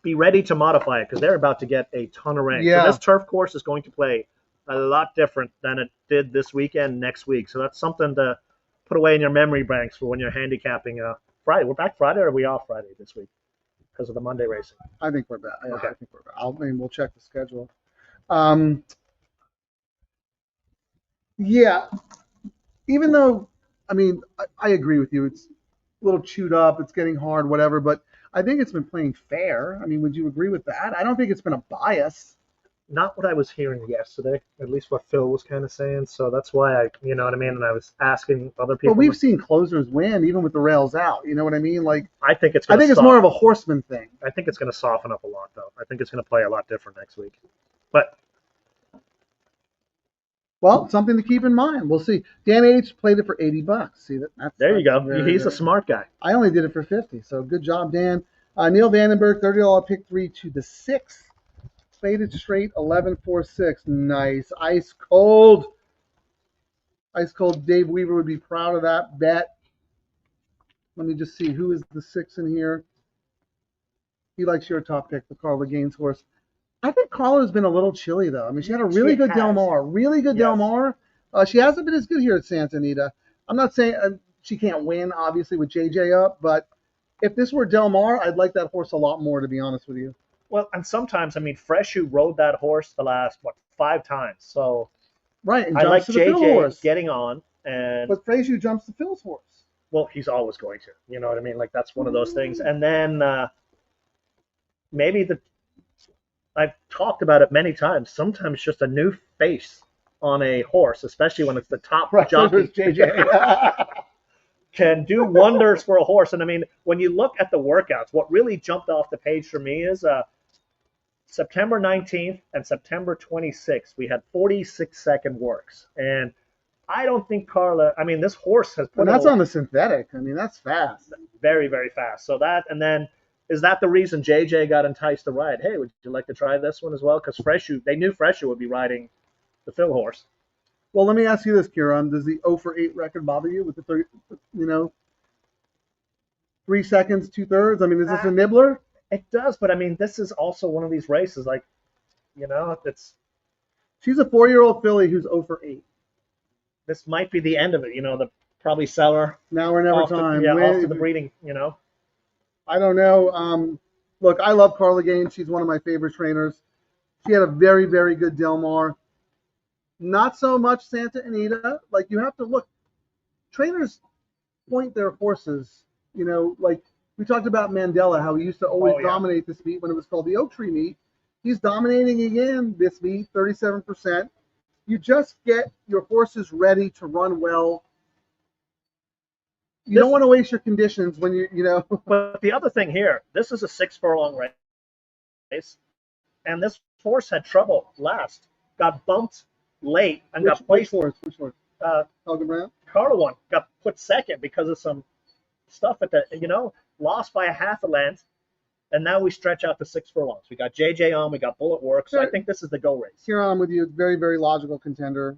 be ready to modify it because they're about to get a ton of rain. Yeah. So this turf course is going to play a lot different than it did this weekend next week. So that's something to put away in your memory banks for when you're handicapping Friday. We're back Friday, or are we off Friday this week because of the Monday racing? I think we're back. Okay. I think we're back. We'll check the schedule. Yeah. Even though, I agree with you. It's a little chewed up. It's getting hard, whatever. But I think it's been playing fair. Would you agree with that? I don't think it's been a bias. Not what I was hearing yesterday, at least what Phil was kind of saying. So that's why you know what I mean? And I was asking other people. But we've seen closers win even with the rails out. You know what I mean? Like I think it's more of a horseman thing. I think it's going to soften up a lot, though. I think it's going to play a lot different next week. But well, something to keep in mind. We'll see. Dan H played it for $80. See that? There you go. He's a smart guy. I only did it for 50, so good job, Dan. Neil Vandenberg, $30 pick 3 to the 6th. Played it straight, 11-4-6. Nice. Ice cold. Ice cold. Dave Weaver would be proud of that bet. Let me just see. Who is the 6 in here? He likes your top pick, the Carla Gaines horse. I think Carla's been a little chilly, though. She had a really good Del Mar. Really good Del Mar. She hasn't been as good here at Santa Anita. I'm not saying she can't win, obviously, with JJ up, but if this were Del Mar, I'd like that horse a lot more, to be honest with you. Well, and sometimes, Freshu rode that horse the last, 5 times. So right, and I like to the Phil horse. JJ getting on. But Freshu jumps to Phil's horse. Well, he's always going to. You know what I mean? Like, that's one of those things. And then maybe I've talked about it many times. Sometimes just a new face on a horse, especially when it's the top jockey. JJ. Can do wonders for a horse. And when you look at the workouts, what really jumped off the page for me is September 19th and September 26th, we had 46-second works. And I don't think Carla, this horse has put. And that's on the synthetic. That's fast. Very, very fast. So that, and then is that the reason JJ got enticed to ride? Hey, would you like to try this one as well? Because they knew Freshu would be riding the Phil horse. Well, let me ask you this, Ciaran. Does the 0-for-8 record bother you with the 3 seconds, 2/3? Is this a nibbler? It does, but this is also one of these races, it's. She's a 4-year-old filly who's 0-for-8. This might be the end of it, the probably sell her. Now or never time. Off to the breeding, I don't know. Look, I love Carla Gaines. She's one of my favorite trainers. She had a very, very good Del Mar. Not so much Santa Anita. Like, you have to look. Trainers point their horses, We talked about Mandela, how he used to always Oh, yeah. dominate this meet when it was called the oak tree meet. He's dominating again this meet, 37%. You just get your horses ready to run well. You don't want to waste your conditions when you know. But the other thing here, this is a 6 furlong race, and this horse had trouble last. Got bumped late and got placed. Which horse? Helga Brown? Carter one got put second because of some stuff at the, lost by a half a length. And now we stretch out to 6 furlongs. We got JJ on, we got Bullet Work. So I think this is the go race. Here I'm with you. Very, very logical contender.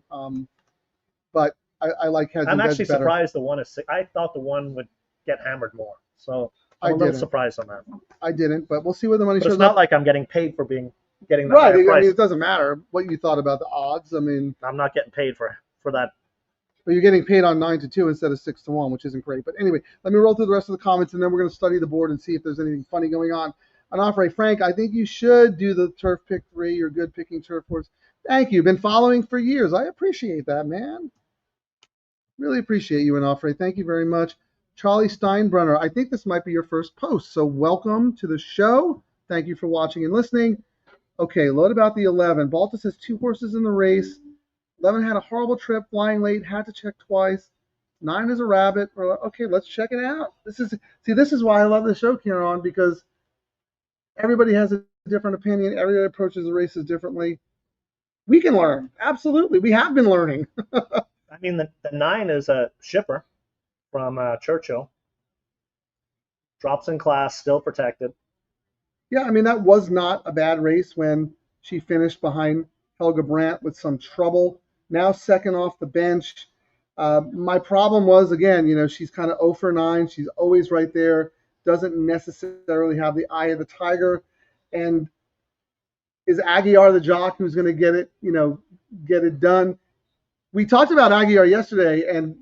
But I like heads and I'm beds actually better. surprised the one is 6. I thought the one would get hammered more. So I'm a little surprised on that. I didn't, but we'll see where the money But shows it's not up. like I'm getting paid for getting the Right. higher price. I mean, it doesn't matter what you thought about the odds. I mean, I'm not getting paid for that. but you're getting paid on 9-2 instead of 6-1, which isn't great. But anyway, let me roll through the rest of the comments, and then we're going to study the board and see if there's anything funny going on. Onofre, Frank, I think you should do the turf pick 3. You're good picking turf horse. Thank you. Been following for years. I appreciate that, man. Really appreciate you, Onofre. Thank you very much. Charlie Steinbrunner, I think this might be your first post, so welcome to the show. Thank you for watching and listening. Okay, load about the 11. Baltus has 2 horses in the race. 11 had a horrible trip, flying late, had to check twice. 9 is a rabbit. Okay, let's check it out. This is why I love the show, Ciaran, because everybody has a different opinion. Everybody approaches the races differently. We can learn. Absolutely. We have been learning. I mean, the 9 is a shipper from Churchill. Drops in class, still protected. Yeah, I mean, that was not a bad race when she finished behind Helga Brandt with some trouble. Now second off the bench. My problem was, again, she's kind of 0 for 9. She's always right there. Doesn't necessarily have the eye of the tiger. And is Aguiar the jock who's going to get it done? We talked about Aguiar yesterday, and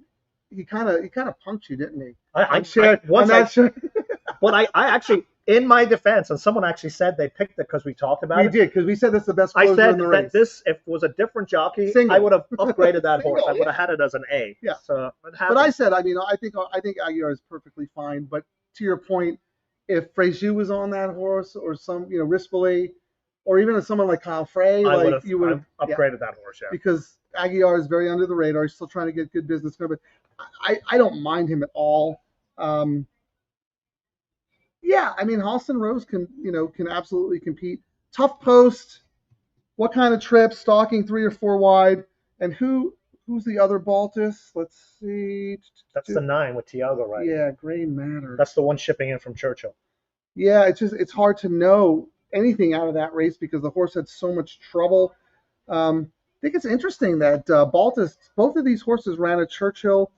he kind of punked you, didn't he? I'm not sure. But I actually, in my defense, and someone actually said they picked it because we talked about it. We did, because we said that's the best closer in the race. I said that if it was a different jockey, I would have upgraded that horse. I would have had it as an A. Yeah. So but I said, I think Aguiar is perfectly fine. But to your point, if Fréjus was on that horse, or some, Rispoli, or even someone like Kyle Frey, you would have upgraded that horse, yeah. Because Aguiar is very under the radar. He's still trying to get good business going, but I don't mind him at all. Yeah, I mean, Halston Rose can absolutely compete. Tough post. What kind of trip? Stalking 3 or 4 wide. And who's the other Baltus? Let's see. That's the 9 with Tiago, right? Yeah, Gray Matter. That's the one shipping in from Churchill. Yeah, it's hard to know anything out of that race because the horse had so much trouble. I think it's interesting that Baltus, both of these horses ran at Churchill.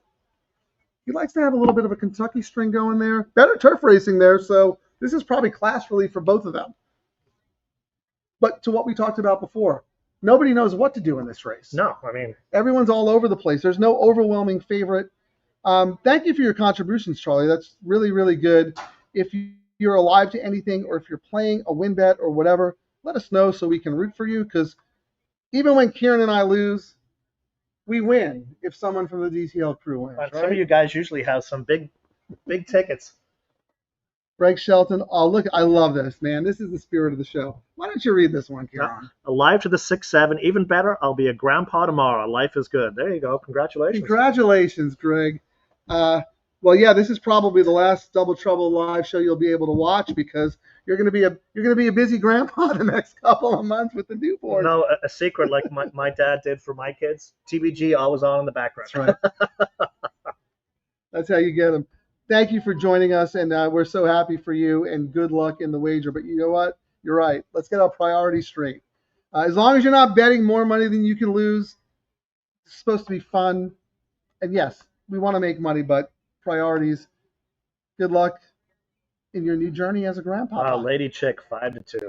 He likes to have a little bit of a Kentucky string going there. Better turf racing there, so this is probably class relief for both of them. But to what we talked about before, nobody knows what to do in this race. No, I mean, everyone's all over the place. There's no overwhelming favorite. Thank you for your contributions, Charlie. That's really, really good. If you're alive to anything, or if you're playing a win bet or whatever, let us know so we can root for you, because even when Ciaran and I lose, we win if someone from the DTL crew wins. Right? Some of you guys usually have some big tickets. Greg Shelton. Oh, look, I love this, man. This is the spirit of the show. Why don't you read this one, Ciaran? Alive to the 6-7. Even better, I'll be a grandpa tomorrow. Life is good. There you go. Congratulations. Congratulations, Greg. Well, yeah, this is probably the last Double Trouble live show you'll be able to watch, because you're going to be a busy grandpa the next couple of months with the newborn. No, a secret like my dad did for my kids. TBG always on in the background. That's right. That's how you get them. Thank you for joining us, and we're so happy for you, and good luck in the wager. But you know what? You're right. Let's get our priorities straight. As long as you're not betting more money than you can lose, it's supposed to be fun. And yes, we want to make money, but priorities. Good luck in your new journey as a grandpa. Lady Chick 5-2.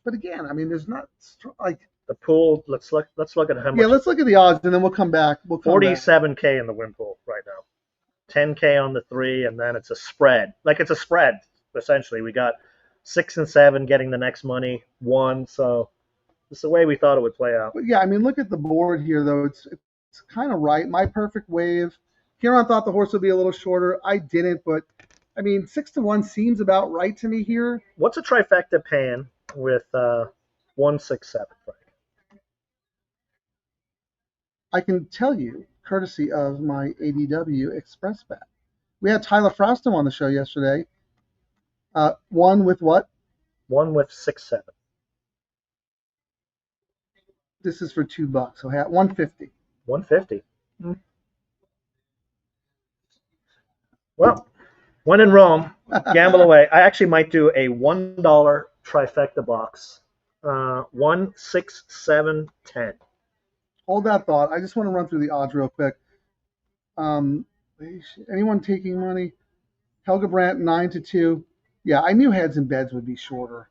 But again, I mean, there's not like the pool. Let's look at how much. Yeah, let's look at the odds, and then we'll come back. 47K in the win pool right now. 10K on the 3, and then it's a spread. Like, it's a spread essentially. We got 6 and 7 getting the next money 1. So it's the way we thought it would play out. But yeah, I mean, look at the board here though. It's kind of right. My perfect wave. Ciaran thought the horse would be a little shorter. I didn't, but I mean, 6-1 seems about right to me here. What's a trifecta paying with 167, Frank? I can tell you, courtesy of my ADW Express bet. We had Tyler Frosto on the show yesterday. One with what? One with 6-7. This is for $2, so 150. 150. Well, when in Rome, gamble away. I actually might do a $1 trifecta box. 1, 6, 7, 10. Hold that thought. I just want to run through the odds real quick. Anyone taking money? Helga Brandt 9-2. Yeah, I knew heads and beds would be shorter,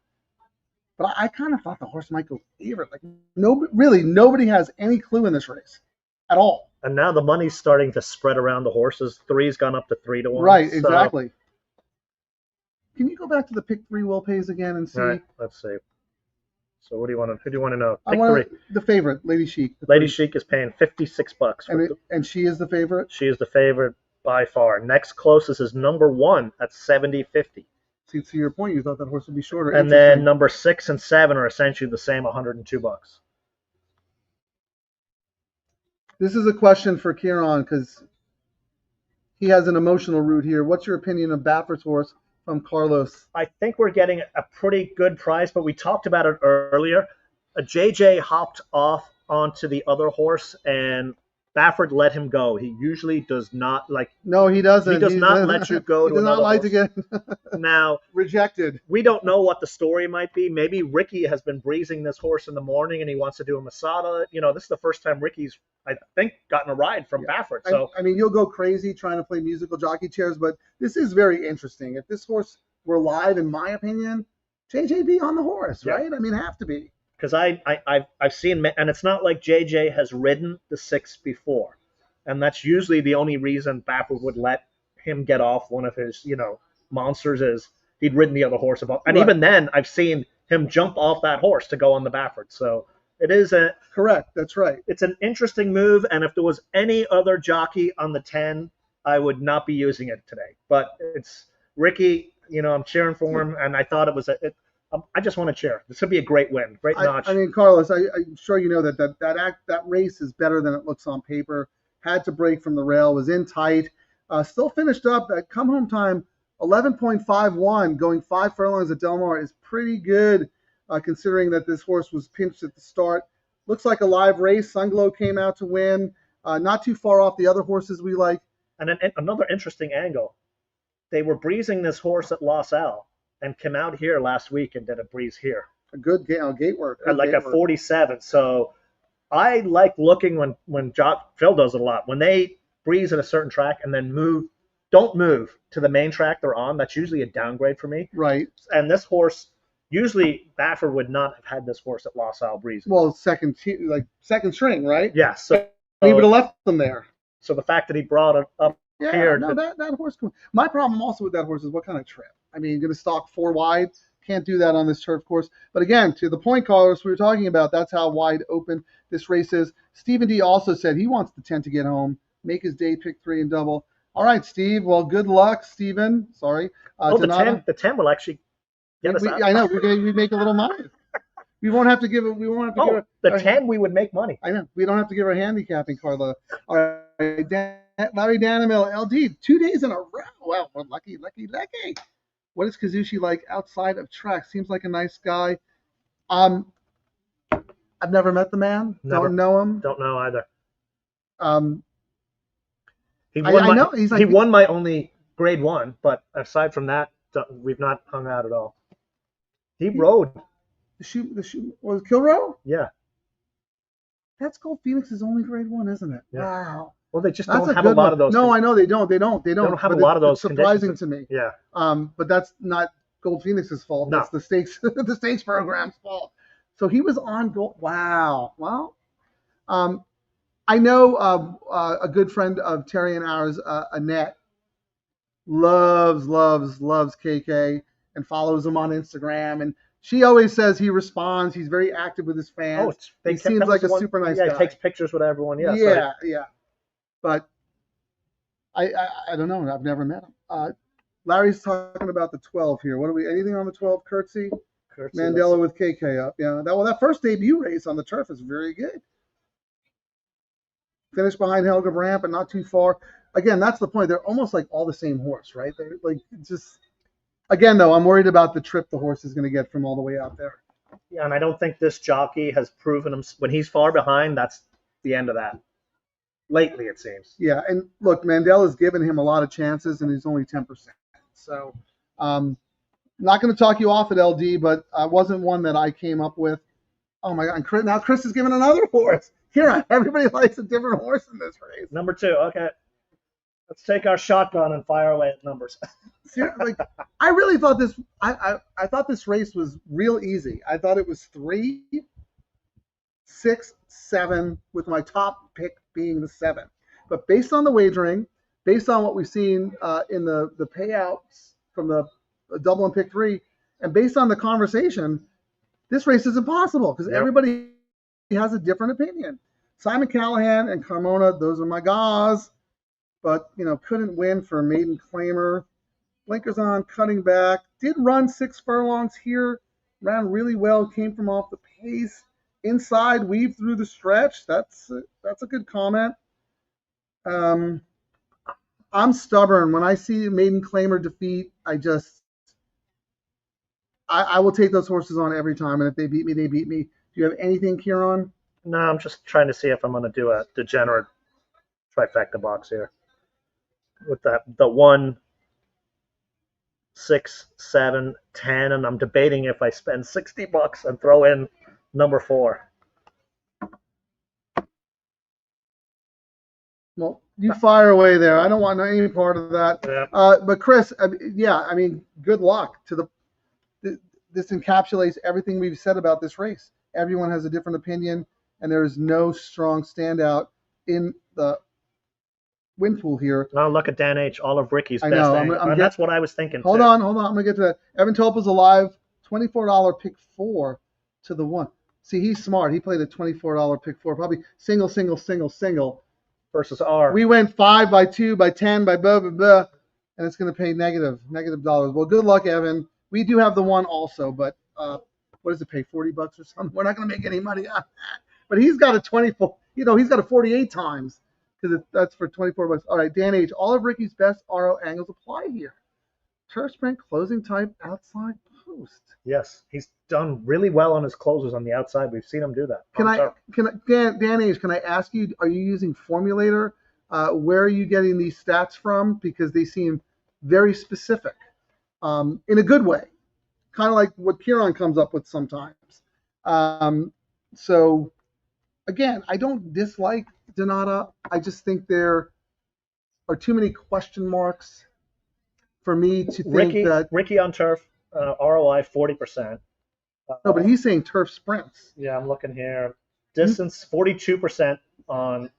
but I kind of thought the horse might go favorite. Like nobody has any clue in this race at all. And now the money's starting to spread around the horses. 3's gone up to 3-1. Right, so- exactly. Can you go back to the pick 3 will pays again and see? All right, let's see. So who do you want to know? I Pick want 3. the favorite, Lady Chic. Lady Chic is paying $56. And she is the favorite. She is the favorite by far. Next closest is number 1 at 70.50. See, to your point, you thought that horse would be shorter. And then number 6 and 7 are essentially the same, $102. This is a question for Ciaran because he has an emotional root here. What's your opinion of Baffert's horse from Carlos? I think we're getting a pretty good price, but we talked about it earlier. A JJ hopped off onto the other horse, and Baffert let him go. He usually does not like. No, he doesn't. He does not let you go He to does not another like horse. to get Now, rejected. we don't know what the story might be. Maybe Ricky has been breezing this horse in the morning, and he wants to do a Masada. This is the first time Ricky's, I think, gotten a ride from Baffert. So I mean, you'll go crazy trying to play musical jockey chairs, but this is very interesting. If this horse were live, in my opinion, JJB on the horse, Yeah. right? I mean, have to be. because I've seen, and it's not like JJ has ridden the 6 before, and that's usually the only reason Baffert would let him get off one of his monsters is he'd ridden the other horse above, and Right. even then I've seen him jump off that horse to go on the Baffert. So it is Correct. That's right. it's an interesting move, and if there was any other jockey on the 10, I would not be using it today. But it's Ricky, I'm cheering for him, and I thought it was I just want to cheer. This would be a great win, great notch. I mean, Carlos, I'm sure you know that race is better than it looks on paper. Had to break from the rail, was in tight, still finished up at come home time 11.51, going 5 furlongs at Del Mar is pretty good, considering that this horse was pinched at the start. Looks like a live race. Sunglow came out to win, not too far off the other horses we like. And another interesting angle, they were breezing this horse at Los Al and came out here last week and did a breeze here. A good gate work. At like a 47. So I like looking when Phil does it a lot. When they breeze at a certain track and then don't move to the main track they're on, that's usually a downgrade for me. Right. And this horse, usually Baffert would not have had this horse at Los Al breezing. Well, second string, right? Yeah. So he would have left them there. So the fact that he brought it up Yeah, here. no, that horse. My problem also with that horse is what kind of trip. I mean, going to stalk 4 wide. Can't do that on this turf course. But again, to the point, Carlos, we were talking about, that's how wide open this race is. Stephen D also said he wants the 10 to get home, make his day, pick 3 and double. All right, Steve. Well, good luck, Stephen. Sorry. The 10 will actually get us out. I know. We make a little money. We won't have to give it. We won't have to give it. The 10 we would make money. I know. We don't have to give her handicapping, Carla. All right, Larry Danimel, LD, 2 days in a row. Well, we're lucky. What is Kazushi like outside of track? Seems like a nice guy. I've never met the man. Never. Don't know him. Don't know either. He He won my only grade 1, but aside from that, we've not hung out at all. He rode. The shoe was Kilroe? Yeah. That's Gold Phoenix's only grade 1, isn't it? Yeah. Wow. Well, they just That's don't a have a good lot one. of those. No, I know they don't. They don't have a But lot of those It's surprising conditions. to me. Yeah. But that's not Gold Phoenix's fault. No. That's the stakes the stakes program's fault. So he was on gold. Wow. Well, I know a good friend of Terry and ours, Annette, loves KK and follows him on Instagram, and she always says he responds. He's very active with his fans. He seems like a super nice guy. Yeah, he takes pictures with everyone. Yeah. Yeah. But I don't know. I've never met him. Larry's talking about the 12 here. What do we? Anything on the 12? Curtsy, Curtsy, Mandela with KK up. Yeah. That first debut race on the turf is very good. Finished behind Helga Brandt, but not too far. Again, that's the point. They're almost like all the same horse, right? They're like just. Again, though, I'm worried about the trip the horse is going to get from all the way out there. Yeah, and I don't think this jockey has proven him when he's far behind. That's the end of that. Lately, it seems. Yeah, and look, Mandela's given him a lot of chances, and he's only 10%. So, not going to talk you off at LD, but wasn't one that I came up with. Oh my God! Now Chris is giving another horse. Here, everybody likes a different horse in this race. Number 2. Okay, let's take our shotgun and fire away at numbers. Like, I really thought this. I thought this race was real easy. I thought it was 3, 6, 7, with my top pick being the 7. But based on the wagering, based on what we've seen in the payouts from the double and pick 3, and based on the conversation, this race is impossible because everybody has a different opinion. Simon Callahan and Carmona, those are my guys, but couldn't win for Maiden Claimer. Blinkers on, cutting back. Did run 6 furlongs here. Ran really well. Came from off the pace. Inside, weave through the stretch. That's a good comment. I'm stubborn. When I see Maiden Claimer defeat, I will take those horses on every time. And if they beat me, they beat me. Do you have anything, Ciaran? No, I'm just trying to see if I'm going to do a degenerate trifecta box here with the 1, 6, 7, 10, and I'm debating if I spend $60 and throw in number 4. Well, you fire away there. I don't want any part of that. Yeah. But Chris, good luck to this encapsulates everything we've said about this race. Everyone has a different opinion, and there is no strong standout in the win pool here. Oh, look at Dan H. All of Ricky's best. That's what I was thinking. Hold on. I'm going to get to that. Evan Topol's alive. $24 pick 4 to the 1. See, he's smart. He played a $24 pick 4, probably single. Versus R. We went 5 by 2 by 10 by blah, blah, blah, and it's going to pay negative dollars. Well, good luck, Evan. We do have the 1 also, but what does it pay, $40 or something? We're not going to make any money on that. But he's got a 24, he's got a 48 times because that's for $24. All right, Dan H. All of Ricky's best RO angles apply here. Turf sprint, closing type, outside post. Yes, he's done really well on his closers on the outside. We've seen him do that. Dan H., can I ask you, are you using Formulator? Where are you getting these stats from? Because they seem very specific in a good way, kind of like what Ciaran comes up with sometimes. So, again, I don't dislike Donata. I just think there are too many question marks for me to think that Ricky on turf, ROI 40%. No, but he's saying turf sprints. Yeah, I'm looking here. Distance 42% on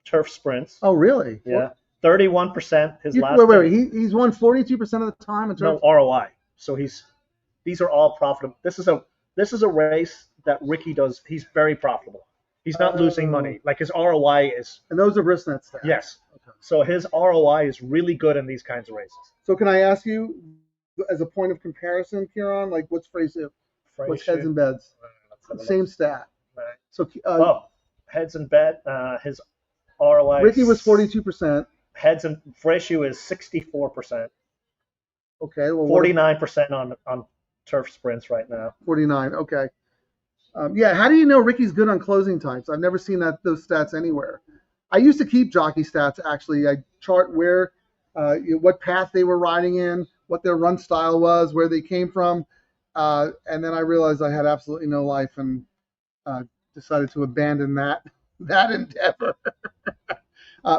turf sprints. Oh, really? Yeah. 31% his last. Wait. He's won 42% of the time in turf. No ROI. So these are all profitable. This is a race that Ricky does. He's very profitable. He's not losing money. Like his ROI is. And those are Bristnet stats. Yes. Okay. So his ROI is really good in these kinds of races. So can I ask you, as a point of comparison, Ciaran, like what's Fraser? What's heads and beds? Same stat. Right. So heads and bed. His ROI. Ricky was 42%. Heads and Freshie is 64%. Okay. Well, 49% on turf sprints right now. 49. Okay. How do you know Ricky's good on closing types? I've never seen those stats anywhere. I used to keep jockey stats, actually. I chart where, what path they were riding in, what their run style was, where they came from. And then I realized I had absolutely no life and decided to abandon that endeavor.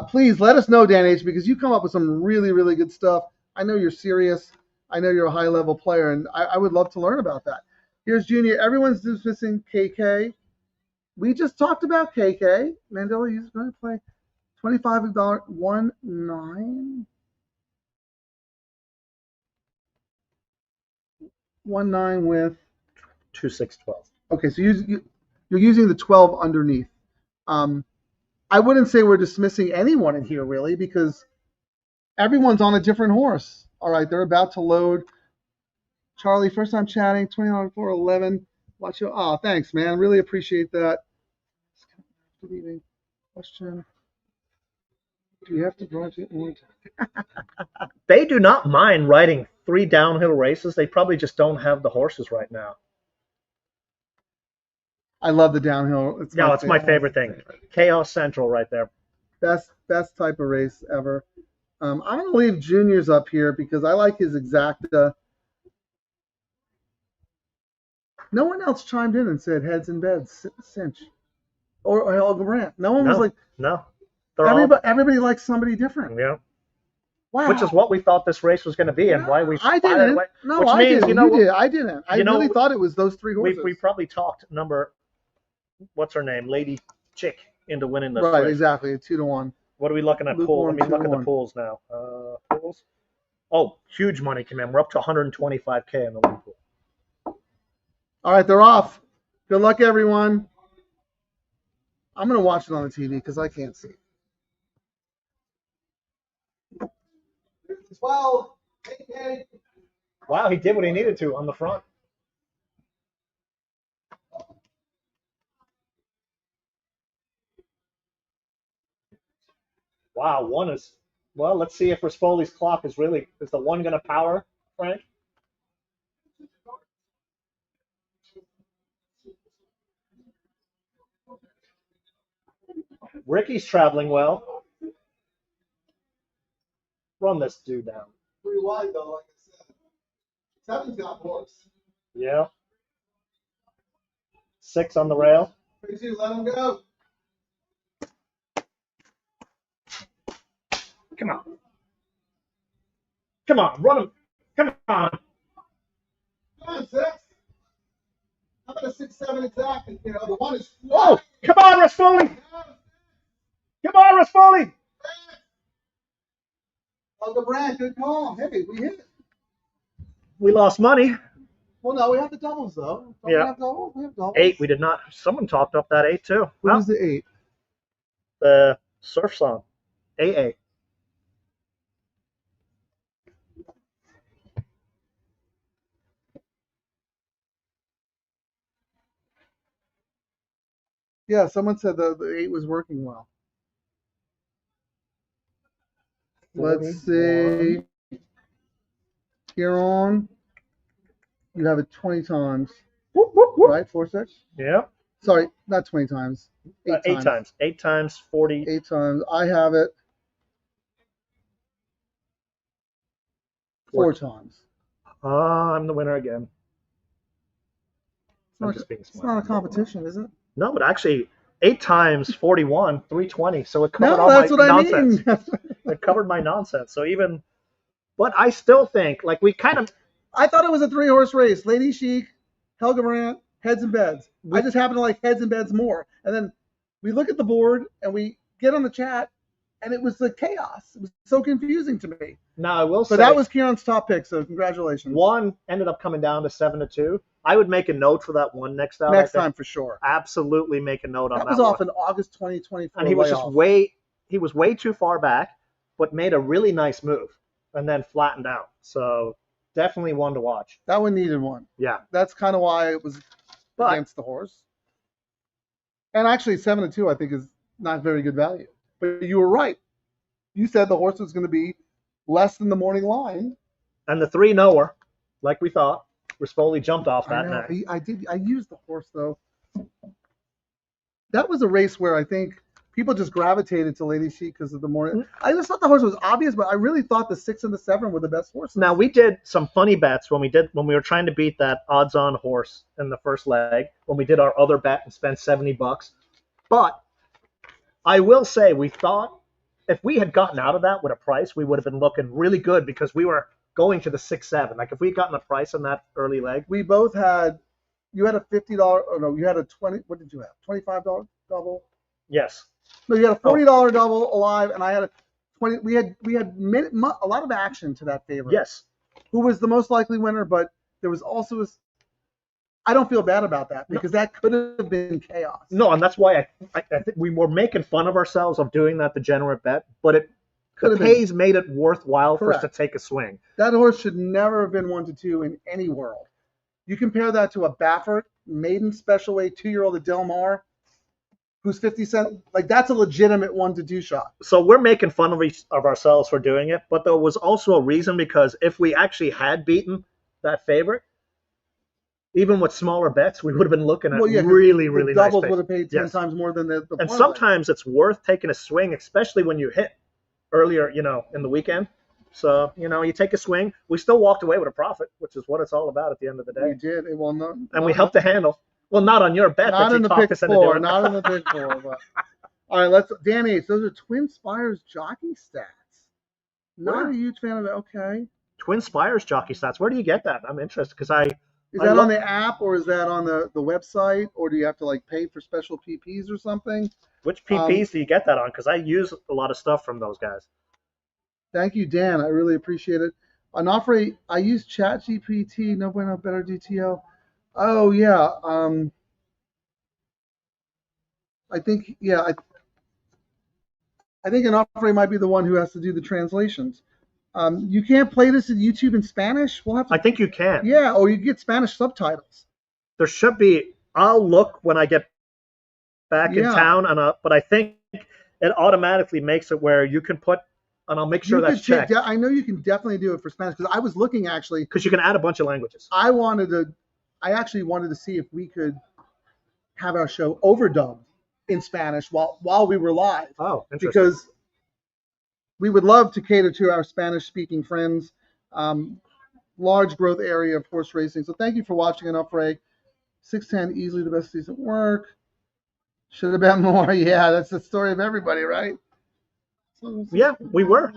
Please let us know, Dan H., because you come up with some really, really good stuff. I know you're serious. I know you're a high-level player, and I would love to learn about that. Here's Junior. Everyone's dismissing KK. We just talked about KK. Mandela, he's going to play $25, 1-9. 1-9 with 2-6-12. Okay, so you're using the 12 underneath. I wouldn't say we're dismissing anyone in here really, because Everyone's on a different horse. All right, they're about to load. Charlie, first time chatting, 20 for 11. Watch your. Oh, thanks, man. Really appreciate that. Question. Do you have to drive it? They do not mind riding 3 downhill races. They probably just don't have the horses right now. I love the downhill. It's my favorite thing. Chaos Central right there. Best type of race ever. I'm going to leave Junior's up here because I like his exacta. No one else chimed in and said heads and beds, cinch. Or Helga Brandt. No one was like. No. Everybody likes somebody different. Yeah. Wow. Which is what we thought this race was going to be, and why we. I didn't. No, which I means, didn't. You did. I didn't. I really thought it was those 3 horses. We probably talked what's her name, Lady Chick, into winning this right, race. Exactly, 2-1. What are we looking at? Pool. Let me look at the pools now. Pools. Oh, huge money came in. We're up to 125K in the one pool. All right, they're off. Good luck, everyone. I'm going to watch it on the TV because I can't see. 12. Wow, he did what he needed to on the front. Wow, one is. Well, let's see if Rispoli's clock is the one going to power, Frank? Ricky's traveling well. Run this dude down. Pretty wide, though, like I said. 7's got horse. Yeah. 6 on the rail. 32, let him go. Come on. Come on, run him. Come on. Come on, 6. How about a 6-7 exactly? You know, the one is. Oh, come on, Rispoli. Come on, Rispoli. Helga Brandt, good call. Hey, we hit it. We lost money. Well, no, we have the doubles, though. Don't we have doubles? We have doubles. 8, we did not. Someone topped up that 8, too. What was the 8? The surf song. AA. Yeah, someone said the 8 was working well. Let's see. Here on, you have it 20 times. Whoop, whoop, whoop. Right? 4-6? Yeah. Sorry, not 20 times. 8 times. 8 times 40. 8 times. I have it 4 times. I'm the winner again. It's not a competition, is it? No, but actually, 8 times 41, 320. So it covered all that's my what nonsense. I mean. It covered my nonsense. So even, but I still think, like, we kind of. I thought it was a 3-horse race. Lady Chic, Helga Brandt, heads and beds. I just happen to like heads and beds more. And then we look at the board and we get on the chat, and it was the chaos. It was so confusing to me. Now, I will say. But that was Ciaran's top pick, so congratulations. One ended up coming down to 7-2. I would make a note for that one next out. Next time for sure. Absolutely make a note on that. That was off in August 2024. And he was he was way too far back, but made a really nice move and then flattened out. So definitely one to watch. That one needed one. Yeah. That's kind of why it was against the horse. And actually 7-2 I think is not very good value. But you were right. You said the horse was going to be less than the morning line. And the 3 knower, like we thought. Rispoli jumped off that night. I used the horse, though. That was a race where I think people just gravitated to Lady Chic because of the morning. I just thought the horse was obvious, but I really thought the 6 and the 7 were the best horses. Now, we did some funny bets when we were trying to beat that odds-on horse in the first leg, when we did our other bet and spent $70. But I will say, we thought if we had gotten out of that with a price, we would have been looking really good because we were going to the 6-7. Like if we had gotten a price on that early leg. We both had, you had a $50, oh no, you had a 20, what did you have? $25 double? Yes. No, you had a $40 double alive, and I had a 20. We had a lot of action to that favorite. Yes. Who was the most likely winner, but there was also I don't feel bad about that because that could have been chaos. No, and that's why I think we were making fun of ourselves of doing that degenerate bet, but Could The have been. pays made it worthwhile for us to Correct. take a swing. That horse should never have been 1-2 in any world. You compare that to a Baffert maiden special weight 2-year-old at Del Mar, who's 50 cents. Like, that's a legitimate 1-2 shot. So we're making fun of ourselves for doing it, but there was also a reason, because if we actually had beaten that favorite, even with smaller bets, we would have been looking at really the nice doubles pays. would have paid 10 Yes. times more than the And parlay. sometimes it's worth taking a swing, especially when you hit earlier, in the weekend. So, you take a swing. We still walked away with a profit, which is what it's all about at the end of the day. We did. Well, no, And we helped to handle. Well, not on your bet not that in you the talked pick us into four. doing. Not in the pick four. But all right, Danny. Those are Twin Spires jockey stats. Not Where? a huge fan of it. Okay. Twin Spires jockey stats. Where do you get that? I'm interested because Is that on the app, or is that on the website, or do you have to like pay for special PPs or something? Which PPs do you get that on? Because I use a lot of stuff from those guys. Thank you, Dan. I really appreciate it. Onofre, I use ChatGPT. No bueno, better DTO. Oh yeah. I think I think Onofre might be the one who has to do the translations. You can't play this at YouTube in Spanish. We'll have to. I think you can. Yeah, or you get Spanish subtitles. There should be. I'll look when I get back in town, but I think it automatically makes it where you can put, and I'll make sure that's checked. I know you can definitely do it for Spanish, because I was looking actually. Because you can add a bunch of languages. I actually wanted to see if we could have our show overdubbed in Spanish while we were live. Oh, interesting. Because we would love to cater to our Spanish-speaking friends. Large growth area of horse racing. So thank you for watching Onofre. 610, easily the best season work. Should have been more. Yeah, that's the story of everybody, right? Yeah, we were.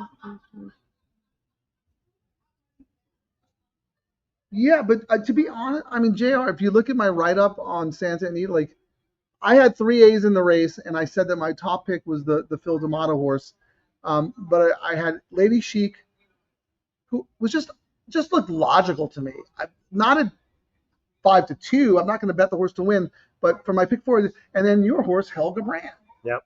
Yeah, but to be honest, I mean, JR, if you look at my write-up on Santa Anita, like, I had 3 A's in the race, and I said that my top pick was the Phil D'Amato horse. But I had Lady Chic, who was just looked logical to me. Not at 5-2. I'm not going to bet the horse to win, but for my pick 4, and then your horse, Helga Brand. Yep.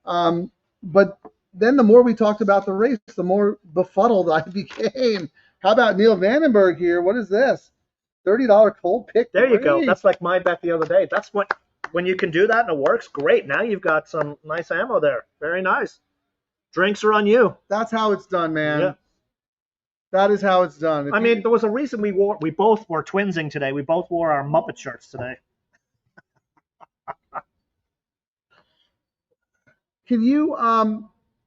But then the more we talked about the race, the more befuddled I became. How about Neil Vandenberg here? What is this? $30 cold pick. There you go. That's like my bet the other day. That's when you can do that and it works, great. Now you've got some nice ammo there. Very nice. Drinks are on you. That's how it's done, man. Yeah. That is how it's done. I mean, there was a reason we both were twinsing today. We both wore our Muppet shirts today. Can you,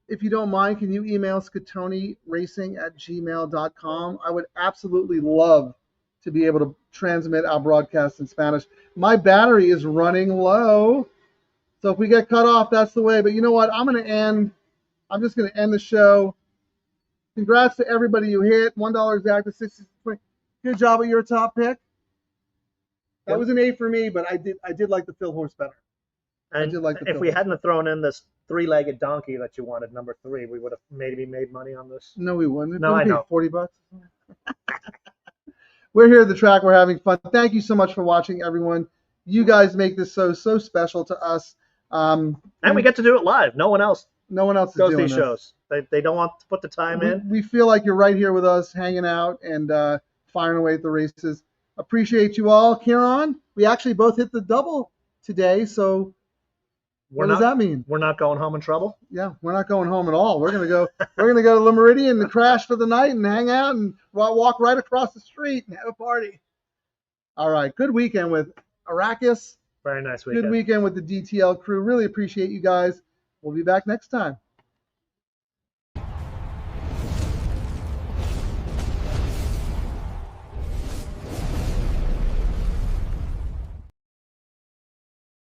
if you don't mind, can you email scatoniracing@gmail.com? I would absolutely love to be able to transmit our broadcast in Spanish. My battery is running low, so if we get cut off, that's the way. But you know what? I'm just going to end the show. Congrats to everybody you hit. $1 Zach to 60. Good job at your top pick. That was an A for me, but I did like the Phil horse better. And if we hadn't have thrown in this 3-legged donkey that you wanted, number 3, we would have maybe made money on this. No, we wouldn't. No, I know. $40. We're here at the track. We're having fun. Thank you so much for watching, everyone. You guys make this so special to us. And we get to do it live. No one else is does doing these this. shows. They don't want to put the time in. We feel like you're right here with us, hanging out and firing away at the races. Appreciate you all. Ciaran, we actually both hit the double today, so what does that mean? We're not going home in trouble? Yeah, we're not going home at all. We're gonna go to Le Meridian and crash for the night and hang out and walk right across the street and have a party. All right, good weekend with Arrakis. Very nice weekend. Good weekend with the DTL crew. Really appreciate you guys. We'll be back next time.